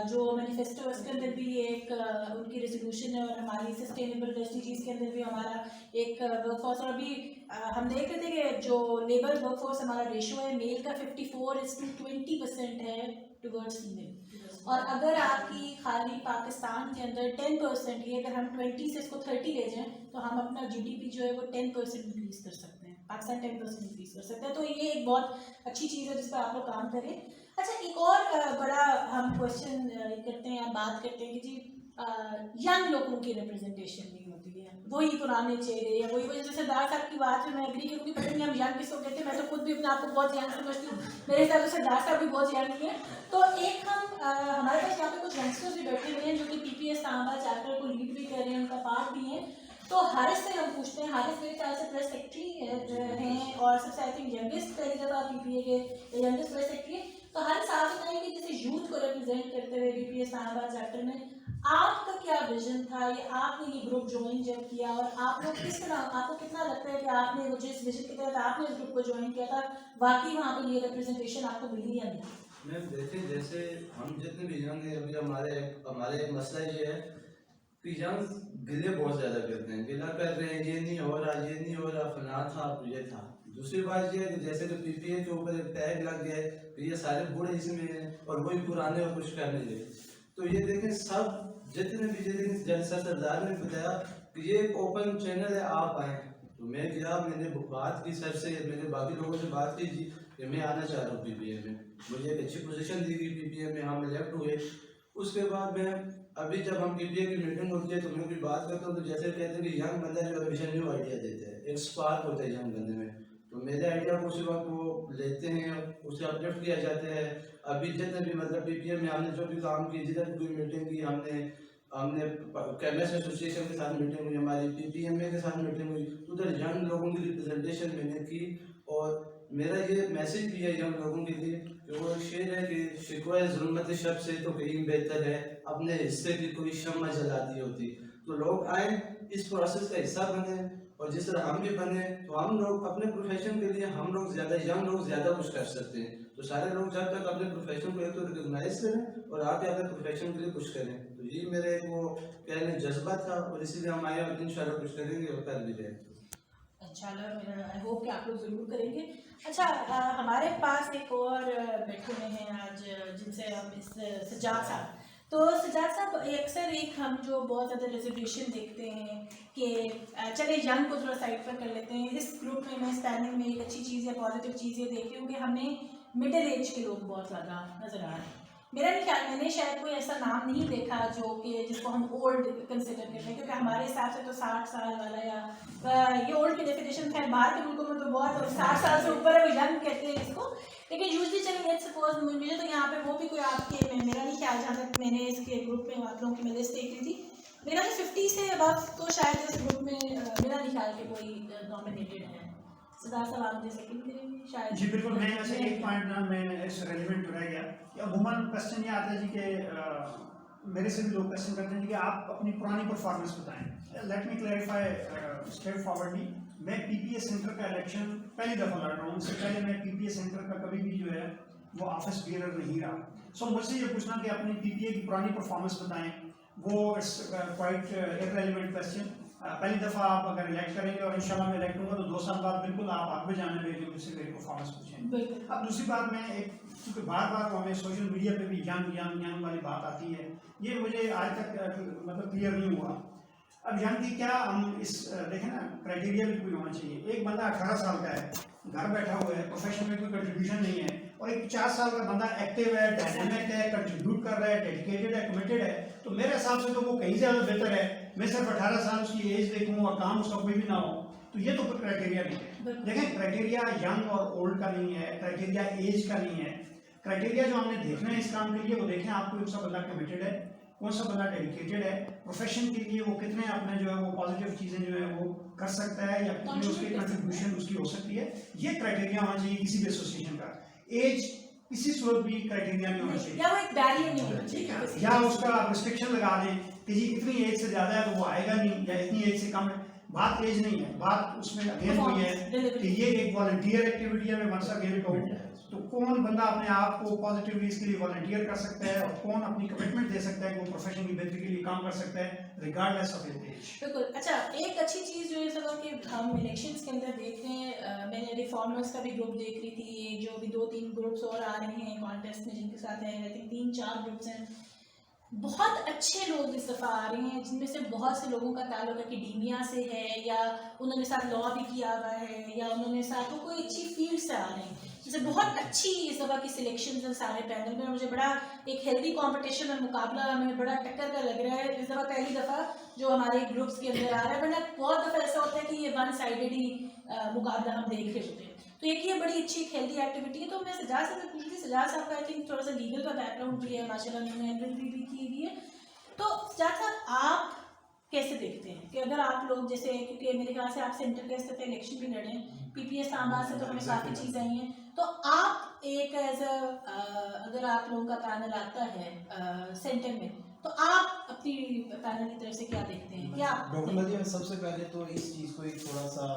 Speaker 1: जो मैनिफेस्टो है उसके अंदर भी एक उनकी रेजोल्यूशन है और हमारी सस्टेनेबल SDGs के अंदर भी हमारा एक वर्कफोर्स, और अभी हम देख रहे थे कि जो लेबर वर्कफोर्स हमारा रेशो है मेल का 54:20% है टुवर्ड्स फीमेल। और अगर आपकी खाली पाकिस्तान के अंदर 10% ही, अगर हम 20 से इसको 30 ले जाएं तो हम अपना GDP जो है वो 10% इंक्रीज़ कर सकते हैं, पाकिस्तान 10% इंक्रीज़ कर सकते हैं। तो ये एक बहुत अच्छी चीज़ है जिस पर आप लोग काम करें। अच्छा, एक और बड़ा हम क्वेश्चन करते हैं या बात करते हैं कि जी यंग लोगों की रिप्रेजेंटेशन नहीं होती है, वही पुराने चेहरे या वही जैसे सरदार साहब की बात है, मैं एग्री करूँगी, पता नहीं हम यंग किसको कहते हैं, मैं तो खुद भी अपने आप को बहुत यंग समझती हूँ, मेरे हिसाब से सरदार साहब भी बहुत यंग ही है। तो एक हम हमारे पास यहाँ पे कुछ यंगस्टर्स भी बैठे हुए हैं जो कि PPA इस्लामाबाद चैप्टर को लीड भी कर रहे हैं, उनका पार्ट भी है। तो हारिस से हम पूछते हैं, हारिस मेरे ख्याल से प्रेस सेक्रेटरी हैं और सबसे आई थिंक यंगेस्ट पहली दफ़ा PPA के यंगेस्ट प्रेस सेक्रेटरी। तो हर साल बताइए कि जैसे यूथ को रिप्रेजेंट करते हुए BPA इस्लामाबाद चैप्टर में आपका क्या विजन था, या आपने ये ग्रुप ज्वाइन जब किया और आप लोग किस तरह, आपको कितना लगता है कि आपने वो जिस विजन के तहत आपने इस ग्रुप को ज्वाइन किया था वाकई वहाँ पे ये रिप्रेजेंटेशन आपको मिली या नहीं?
Speaker 7: मैम देखें, जैसे हम जितने भी यंग हैं, अभी हमारे एक मसला ये है कि यंग गिले बहुत ज़्यादा करते हैं, गिला कर रहे हैं, ये नहीं हो रहा, ये नहीं हो रहा, फलाना था, ये था। दूसरी बात ये है कि जैसे कि PPA के ऊपर एक टैग लग गया है कि ये सारे बूढ़े इसमें हैं और वही पुराने और कुछ कर नहीं रहे। तो ये देखें, सब जितने भी जैसे सरदार ने बताया कि ये एक ओपन चैनल है, आप आए। तो मैं गया, मैंने बात की सर से, मैंने बाकी लोगों से बात की जी कि मैं आना चाह रहा हूँ PPA में, मुझे एक अच्छी पोजीशन दी गई PPA में, हम इलेक्ट हुए। उसके बाद मैं अभी जब हम PPA की मीटिंग होती है तो मैं भी बात करता हूँ, तो जैसे कहते हैं कि यंग बंदा जो हमेशा न्यू आइडिया देते हैं, एक स्पार्क होता है यंग बंदे में, तो मेरे आइडिया को उसी वक्त वो लेते हैं, उसे अपलिफ्ट किया जाता है। अभी जितने भी मतलब PPA में हमने जो भी काम की, जिधर कोई मीटिंग की, हमने केमिस्ट एसोसिएशन के साथ मीटिंग हुई, हमारी PPMA के साथ मीटिंग हुई, उधर यंग लोगों की रिप्रेजेंटेशन मैंने की। और मेरा ये मैसेज भी है यंग लोगों के लिए कि वो शेर है कि शिकवा ज़ुल्मत शब से तो कहीं बेहतर है अपने हिस्से की कोई शम्मा जलाती होती। तो लोग आए, इस प्रोसेस का हिस्सा बने, और जिस तरह हम भी बने तो हम लोग अपने प्रोफेशन के लिए, हम लोग ज़्यादा यंग लोग ज़्यादा कुछ कर सकते हैं। तो सारे लोग जब तक अपने प्रोफेशन को एक तो रिकग्नाइज करें और आगे अपने प्रोफेशन के लिए कुछ करें, तो ये मेरे वो कहने जज्बा था, और इसीलिए हम आए और इंशाल्लाह कुछ करेंगे और कर भी रहे।
Speaker 1: अच्छा, आई होप कि आप लोग ज़रूर करेंगे। अच्छा, हमारे पास एक और बैठे हुए हैं आज जिनसे हम इस सजाद साहब, तो सजाद साहब अक्सर एक हम जो बहुत ज़्यादा रिजर्वेशन देखते हैं कि चले यंग को थोड़ा साइड पर कर लेते हैं। इस ग्रुप में मैं स्टैंडिंग में एक अच्छी चीज़ या पॉजिटिव चीज़ ये देख रही हूँ कि हमें मिडिल एज के लोग बहुत ज़्यादा नज़र आ रहे हैं। मेरा नहीं ख्याल, मैंने शायद कोई ऐसा नाम नहीं देखा जो कि जिसको हम ओल्ड कंसिडर करते हैं, क्योंकि हमारे हिसाब से तो 60 साल वाला या ये ओल्ड की डेफिनेशन है, बाहर के मुल्कों में तो बहुत 60 साल से ऊपर है वो यंग कहते हैं इसको। लेकिन यूजली चलिए लेट्स सपोज मुझे तो यहाँ पे वो भी कोई आपके, मेरा नहीं ख्याल, जहाँ तक मैंने इसके ग्रुप में आप लोगों की मैं लिस्ट देख रही थी, मेरा तो 50 से अब तो शायद इस ग्रुप में मेरा नहीं ख्याल कि कोई नॉमिनेटेड है। सरदार साहब आप मुझे सेकंड करेंगे शायद?
Speaker 2: जी बिल्कुल, मैं ऐसे एक पॉइंट ना मैं इस रेलिवेंट रह गया कि अमूमन क्वेश्चन ये आता है जी कि मेरे से भी लोग क्वेश्चन करते हैं जी कि आप अपनी पुरानी परफॉर्मेंस बताएं। Let me clarify straight forwardly, मैं PPA सेंटर का इलेक्शन पहली दफ़ा लड़ रहा हूँ। उससे पहले मैं PPA सेंटर का कभी भी जो है वो ऑफिस बियरर नहीं रहा। सो मुझसे ये पूछना कि अपनी PPA की पुरानी परफॉर्मेंस बताएं, वो इट्स क्वाइट इररेलेवेंट क्वेश्चन। पहली दफ़ा आप अगर इलेक्ट करेंगे और इंशाल्लाह मैं इलेक्ट होगा तो 2 साल बाद बिल्कुल आप आगे जाने में मुझसे मेरी परफॉर्मेंस पूछेंगे। अब दूसरी बात, मैं एक क्योंकि बार बार वो हमें सोशल मीडिया पे भी यंग वाली बात आती है, ये मुझे आज तक मतलब क्लियर नहीं हुआ। अब यंग की क्या हम इस देखें ना, क्राइटेरिया भी कोई होना चाहिए। एक बंदा 18 साल का है, घर बैठा हुआ है, प्रोफेशन में कोई कंट्रीब्यूशन नहीं है, और एक 50 साल का बंदा एक्टिव है, डायनामिक है, कंट्रीब्यूट कर रहा है, डेडिकेटेड है, कमिटेड है, तो मेरे हिसाब से तो वो कहीं ज़्यादा बेहतर है। मैं सिर्फ 18 साल उसकी एज देखूँ और काम उसका कोई भी ना हो, तो ये तो कोई क्राइटेरिया नहीं है। देखें, क्राइटेरिया यंग और ओल्ड का नहीं है, क्राइटेरिया एज का नहीं है। क्राइटेरिया जो हमने देखना है इस काम के लिए वो देखें आपको कौन सा बंदा कमिटेड है, कौन सा बंदा डेडिकेटेड है, प्रोफेशन के लिए वो कितने अपने जो है वो पॉजिटिव चीज़ें जो है वो कर सकता है, या कितनी उसकी कंट्रीब्यूशन उसकी हो सकती है। ये क्राइटेरिया होना चाहिए किसी भी एसोसिएशन का। एज किसी सूरत भी क्राइटेरिया नहीं होना चाहिए,
Speaker 1: या वो एक बैरियर नहीं होना चाहिए,
Speaker 2: या उसका रिस्ट्रिक्शन लगा दें कि जी इतनी एज से ज़्यादा है तो वो आएगा नहीं, या इतनी एज से कम है। बात एज नहीं है, बात उसमें अगेन हुई है कि ये एक वॉलंटियर एक्टिविटी है। मैं वंस अगेन कहूँ तो कौन बंदा अपने आप को पॉजिटिवली इसके लिए वॉलंटियर कर सकता है, और कौन अपनी कमिटमेंट दे सकता है कि वो प्रोफेशन की बेहतरी के लिए काम कर सकता है रिगार्डलेस ऑफ एज।
Speaker 1: बिल्कुल। अच्छा, एक अच्छी चीज़ जो है सर कि हम इलेक्शंस के अंदर देखते हैं, मैंने रिफॉर्मर्स का भी ग्रुप देख रही थी, ये जो भी 2-3 ग्रुप्स और आ रहे हैं कॉन्टेस्ट में जिनके साथ है, आई थिंक 3-4 ग्रुप्स हैं, बहुत अच्छे लोग इस दफ़ा आ रहे हैं, जिनमें से बहुत से लोगों का ताल्लुक एकेडमिया से है, या उन्होंने साथ लॉ भी किया हुआ है, या उन्होंने साथ वो कोई अच्छी फील्ड से आ रहे हैं। जैसे बहुत अच्छी इस दफ़ा की सिलेक्शन है सारे पैनल में, मुझे बड़ा एक हेल्दी कंपटीशन और मुकाबला हमें बड़ा टक्कर का लग रहा है इस दफ़ा। पहली दफ़ा जो हमारे ग्रुप्स के अंदर आ रहा है, वरना बहुत दफ़ा ऐसा होता है कि ये वन साइडेड ही मुकाबला हम देख रहे होते हैं। तो एक ये बड़ी अच्छी हेल्दी एक्टिविटी है। तो मैं सजाद साहब से पूछ रही थी, सजाद साहब का आई थिंक थोड़ा सा लीगल का बैकग्राउंड भी है, माशाल्लाह उन्होंने LLB भी की हुई है। तो सजाद साहब आप कैसे देखते हैं कि अगर आप लोग जैसे, क्योंकि मेरे ख्याल से आप सेंटर के इस दफ़े इलेक्शन भी लड़े हैं, PPA इस्लामाबाद से तो हमें काफ़ी चीज़ आई हैं, तो आप एक एज अगर आप लोगों का पैनल आता है सेंटर में, तो आप अपनी पैनल की तरफ से क्या देखते हैं? क्या
Speaker 4: डॉक्टर मदिया, सबसे पहले तो इस चीज़ को एक थोड़ा सा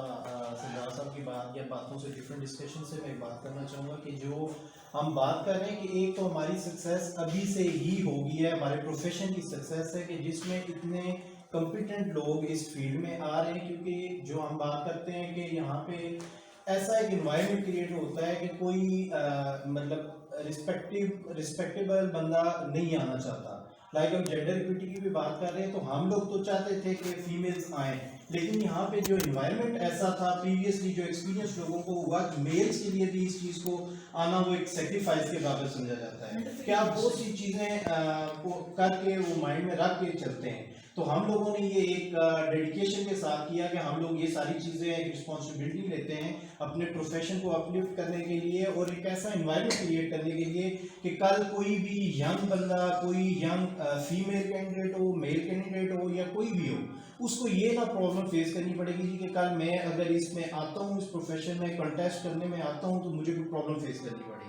Speaker 4: सरदार साहब की बात या बातों से डिफरेंट डिस्कशन से मैं एक बात करना चाहूँगा कि जो हम बात कर रहे हैं कि एक तो हमारी सक्सेस अभी से ही होगी है, हमारे प्रोफेशन की सक्सेस है कि जिसमें इतने कॉम्पिटेंट लोग इस फील्ड में आ रहे हैं, क्योंकि जो हम बात करते हैं कि यहाँ पे ऐसा एक इन्वायरमेंट क्रिएट होता है कि कोई मतलब रिस्पेक्टेबल बंदा नहीं आना चाहता। लाइक हम जेंडर इक्विटी की भी बात कर रहे हैं तो हम लोग तो चाहते थे कि फीमेल्स आएँ, लेकिन यहाँ पे जो इन्वायरमेंट ऐसा था प्रीवियसली, जो एक्सपीरियंस लोगों को हुआ कि मेल्स के लिए भी इस चीज़ को आना वो एक सेक्रीफाइस के काबिल समझा जाता है कि आप बहुत सी चीज़ें को करके वो माइंड में रख के चलते हैं। तो हम लोगों ने ये एक डेडिकेशन के साथ किया कि हम लोग ये सारी चीज़ें एक रिस्पॉन्सिबिलिटी लेते हैं अपने प्रोफेशन को अपलिफ्ट करने के लिए और एक ऐसा इन्वायरमेंट क्रिएट करने के लिए कि कल कोई भी यंग बंदा, कोई यंग फीमेल कैंडिडेट हो, मेल कैंडिडेट हो या कोई भी हो, उसको ये ना प्रॉब्लम फेस करनी पड़ेगी कि कल मैं अगर इसमें आता हूँ, इस प्रोफेशन में कंटेस्ट करने में आता हूँ तो मुझे कोई प्रॉब्लम फेस करनी पड़ेगी।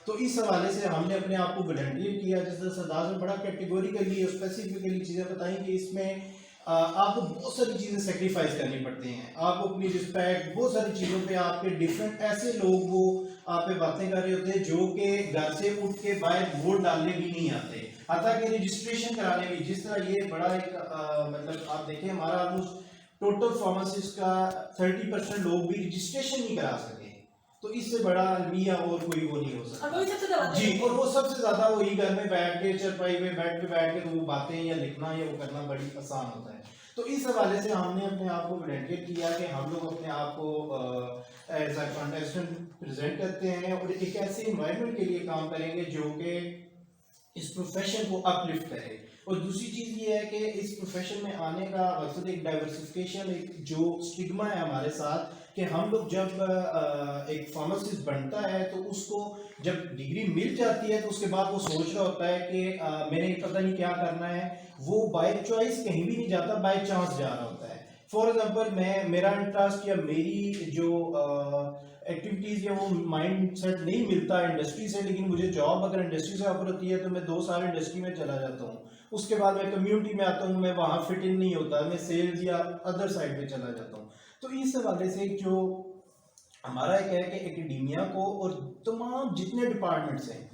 Speaker 4: तो इस हवाले से हमने अपने आप को वॉलंटियर किया, जैसे सरदार ने बड़ा कैटेगोरिकली और स्पेसिफिकली चीज़ें बताई कि इसमें आपको बहुत सारी चीज़ें सेक्रीफाइस करनी पड़ती हैं, आपको अपनी रिस्पेक्ट, बहुत सारी चीज़ों पे आपके डिफरेंट ऐसे लोग वो आप पे बातें कर रहे होते हैं जो कि घर से उठ के बाहर वोट डालने भी नहीं आते, आता कि रजिस्ट्रेशन कराने भी। जिस तरह ये बड़ा एक मतलब आप देखें हमारा ऑलमोस्ट टोटल फार्मासिस्ट का 30% लोग भी रजिस्ट्रेशन नहीं करा सके, तो इससे बड़ा अलमिया और कोई वो नहीं हो सकता जी। और वो सबसे ज़्यादा वही घर में बैठ के चारपाई पे बैठ के तो वो बातें या लिखना या वो करना बड़ी आसान होता है। तो इस हवाले से हमने अपने आप को वॉलंटियर किया कि हम लोग अपने आप को एज अ कंटेस्टेंट प्रेजेंट करते हैं और एक ऐसे इन्वायरमेंट के लिए काम करेंगे जो कि इस प्रोफेशन को अपलिफ्ट करे। और दूसरी चीज़ ये है कि इस प्रोफेशन में आने का मकसद एक डाइवर्सिफिकेशन, एक जो स्टिग्मा है हमारे साथ कि हम लोग जब एक फार्मासिस्ट बनता है तो उसको जब डिग्री मिल जाती है तो उसके बाद वो सोच रहा होता है कि मैंने पता नहीं क्या करना है, वो बाय चॉइस कहीं भी नहीं जाता, बाय चांस जा रहा होता है। फॉर एग्जांपल मेरा इंटरेस्ट या मेरी जो एक्टिविटीज़ या वो माइंड सेट नहीं मिलता इंडस्ट्री से, लेकिन मुझे जॉब अगर इंडस्ट्री से ऑफर होती है तो मैं 2 साल इंडस्ट्री में चला जाता हूँ, उसके बाद मैं कम्युनिटी में आता हूँ, मैं वहाँ फिट इन नहीं होता, मैं सेल्स या अदर साइड पे चला जाता हूँ। तो इस हवाले से जो हमारा एक है कि एकेडमिया को और तमाम जितने डिपार्टमेंट्स हैं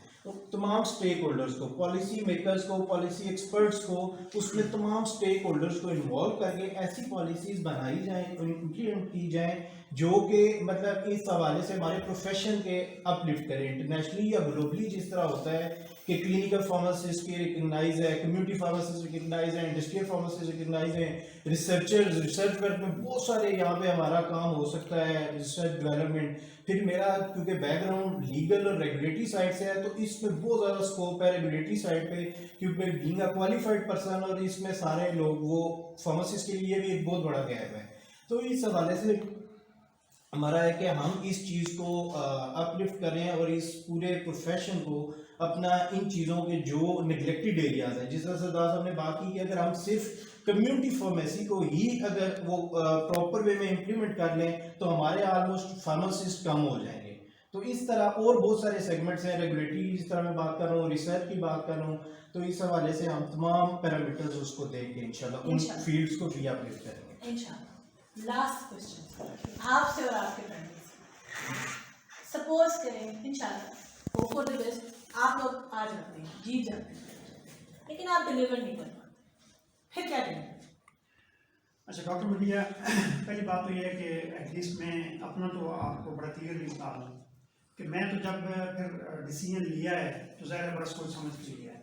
Speaker 4: तमाम स्टेक होल्डर्स को, पॉलिसी मेकर्स को, पॉलिसी एक्सपर्ट्स को, उसमें तमाम स्टेक होल्डर्स को इन्वॉल्व करके ऐसी पॉलिसीज़ बनाई जाएँ, इम्प्लीमेंट की जाएँ जो कि मतलब इस हवाले से हमारे प्रोफेशन के अपलिफ्ट करें। इंटरनेशनली या ग्लोबली जिस तरह होता है कि क्लिनिकल फार्मासिस्ट के रिकगनाइज है, कम्युनिटी फार्मासिस्ट रिकगनाइज है, इंडस्ट्रियल फार्मासिस्ट रिकगनाइज है, रिसर्चर्स, रिसर्च वर्क में बहुत सारे यहाँ पे हमारा काम हो सकता है, रिसर्च डेवलपमेंट। फिर मेरा क्योंकि बैकग्राउंड लीगल और रेगुलेटरी साइड से है तो इसमें बहुत ज़्यादा स्कोप है रेगुलेटरी साइड पे, क्योंकि बीइंग अ क्वालिफाइड पर्सन और इसमें सारे लोग वो फार्मासिस्ट के लिए भी एक बहुत बड़ा गैप है। तो इस हवाले से हमारा है कि हम इस चीज़ को अपलिफ्ट करें और इस पूरे प्रोफेशन को अपना इन चीज़ों के जो निगलेक्टेड एरियाज़ हैं, जिस तरह सरदार साहब ने बात की कि अगर हम सिर्फ कम्युनिटी फार्मेसी को ही अगर वो प्रॉपर वे में इम्प्लीमेंट कर लें तो हमारे ऑलमोस्ट फार्मासिस्ट कम हो जाएंगे। तो इस तरह और बहुत सारे सेगमेंट्स हैं, रेगुलेटरी जिस तरह मैं बात कर रहा हूँ, रिसर्च की बात कर रहा हूँ, तो इस हवाले से हम तमाम पैरामीटर्स उसको देख के इंशाल्लाह उन फील्ड्स को भी अपलिफ्ट करेंगे
Speaker 1: इंशाल्लाह। लास्ट क्वेश्चन आपसे और आपके फ्रेंड्स से। सपोज करें इंशाल्लाह होप फॉर द बेस्ट आप लोग आ जाते हैं, जीत जाते हैं, लेकिन आप डिलीवर नहीं कर पाते, फिर क्या करेंगे?
Speaker 2: अच्छा डॉक्टर मदिया, पहली बात तो ये है कि एटलीस्ट मैं अपना तो आपको बड़ा क्लियरली बता दूँ कि मैं तो जब फिर डिसीजन लिया है तो ज़्यादा बड़ा सोच समझ के लिया है।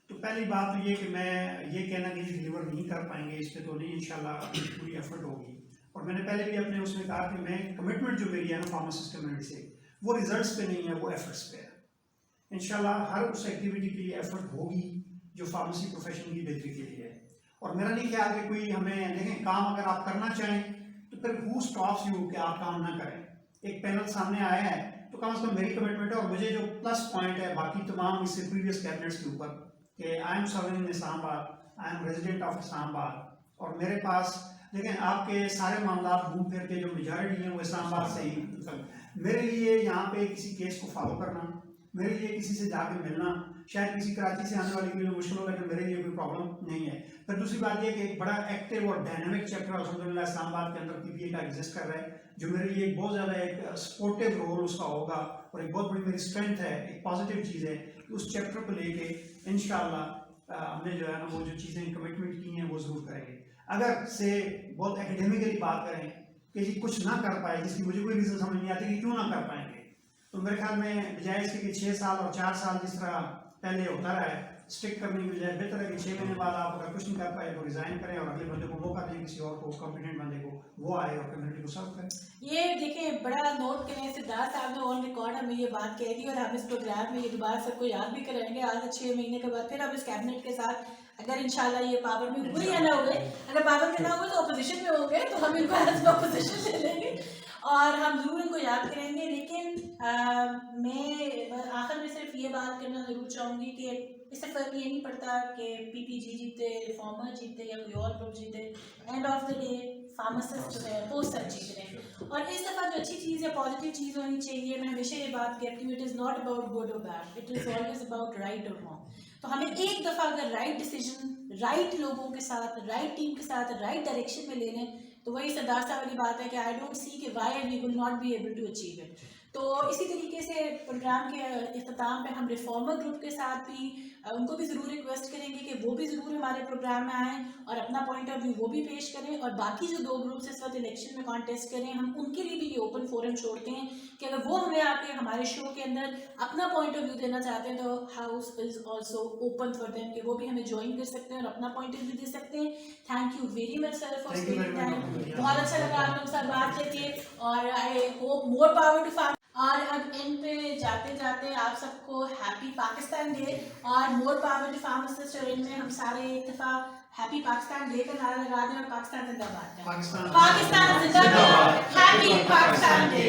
Speaker 2: तो पहली बात तो ये कि मैं ये कहना कि डिलीवर नहीं कर पाएंगे इस पर तो नहीं, इंशाल्लाह पूरी एफर्ट होगी। और मैंने पहले भी अपने उसमें कहा कि मैं कमिटमेंट जो मेरी है ना फार्मासिस्ट कम्युनिटी से, वो रिजल्ट्स पे नहीं है, वो एफर्ट्स पे है। इंशाल्लाह हर उस एक्टिविटी के लिए एफर्ट होगी जो फार्मेसी प्रोफेशन की बेहतरी के लिए है। और मेरा नहीं ख्याल कि कोई हमें देखें काम अगर आप करना चाहें तो फिर हु स्टॉप्स यू कि आप काम ना करें। एक पैनल सामने आया है तो कम से कम मेरी कमिटमेंट है और मुझे जो प्लस पॉइंट है बाकी तमाम इससे प्रीवियस कैबिनेट्स के ऊपर कि I am serving in Islamabad, I am resident of Islamabad और मेरे पास देखें आपके सारे मामला घूम फिर के जो मेजॉरिटी हैं वो इस्लामाबाद से ही मेरे लिए यहाँ पे किसी केस को फॉलो करना, मेरे लिए किसी से जाके मिलना, शायद किसी कराची से आने वाले के लिए मुश्किल होगा, लेकिन मेरे लिए कोई प्रॉब्लम नहीं है। फिर दूसरी बात यह कि एक बड़ा एक्टिव और डायनामिक चैप्टर अल्हम्दुलिल्लाह इस्लामाबाद के अंदर पीपीए का एग्जिस्ट कर रहा है, जो मेरे लिए एक बहुत ज़्यादा एक सपोर्टिव रोल उसका होगा और एक बहुत बड़ी मेरी स्ट्रेंथ है, एक पॉजिटिव चीज़ है। उस चैप्टर को लेके इंशाअल्लाह हमने जो है ना वो जो चीज़ें कमिटमेंट की हैं वो ज़रूर करेंगे। अगर से बहुत एकेडमिकली बात करें कि जी कुछ ना कर पाए जिसकी मुझे कोई रीज़न समझ नहीं आती कि क्यों ना कर पाएंगे, तो मेरे ख्याल में बजाय इसके कि 6 साल और 4 साल जिस तरह पहले होता रहा है स्टिक करने की बजाय बेहतर है कि 6 महीने बाद आप अगर कुछ नहीं कर पाए तो रिजाइन करें और अगले बंदे को मौका दें, किसी और को कॉम्पिटेंट बंदे को वो आए और कम्युनिटी को सर्व करें।
Speaker 1: ये देखें बड़ा नोट करें, सिद्धार्थ साहब ने ऑन रिकॉर्ड हमें ये बात कह दी और हम इस प्रोग्राम में ये दोबारा सबको याद भी कराएंगे। आज से 6 महीने के बाद फिर हम इस कैबिनेट के साथ अगर इंशाल्लाह ये पावर में हुए या ना हुए, अगर पावर में ना हुए तो अपोजिशन में होंगे तो हम इनको एज अपोजिशन ले लेंगे और हम जरूर इनको याद करेंगे। लेकिन मैं आखिर में सिर्फ ये बात करना ज़रूर चाहूँगी कि इससे फर्क ये नहीं पड़ता कि पीपीजी जीते, रिफॉर्मर जीते या कोई और ग्रुप जीते, end of the day pharmacist जो है वो सब जीत रहे हैं। और इस दफ़ा जो अच्छी चीज़ है, पॉजिटिव चीज़ होनी चाहिए, मैं हमेशा ये बात कहती हूँ, it is not about good और bad, it is always about right और रॉन्ग। तो हमें एक दफ़ा अगर राइट डिसीजन राइट लोगों के साथ, राइट टीम के साथ, राइट डायरेक्शन में ले लें तो वही सरदार साहब वाली बात है कि आई डोंट सी कि why we will not be able to achieve it. तो इसी तरीके से प्रोग्राम के इख्तिताम पे हम रिफॉर्मर ग्रुप के साथ भी उनको भी ज़रूर रिक्वेस्ट करेंगे कि वो भी ज़रूर हमारे प्रोग्राम में आएँ और अपना पॉइंट ऑफ व्यू वो भी पेश करें। और बाकी जो 2 ग्रुप्स इस वक्त इलेक्शन में कॉन्टेस्ट करें, हम उनके लिए भी ये ओपन फोरम छोड़ते हैं कि अगर वो हमें आके हमारे शो के अंदर अपना पॉइंट ऑफ व्यू देना चाहते हैं तो house is also open for them कि वो भी हमें ज्वाइन कर सकते हैं और अपना पॉइंट ऑफ व्यू दे सकते हैं। Thank you very much sir for spending time, बहुत अच्छा लगा आप लोग साथ बात करके और I hope more power to form. और अब एंड पे जाते जाते आप सबको हैप्पी पाकिस्तान डे और मोर पावर टू फार्मासिस्ट, और इनमें हम सारे एक दफ़ा हैप्पी पाकिस्तान डे का नारा लगा दें और पाकिस्तान जिंदाबाद,
Speaker 2: पाकिस्तान
Speaker 1: जिंदाबाद, हैप्पी पाकिस्तान डे।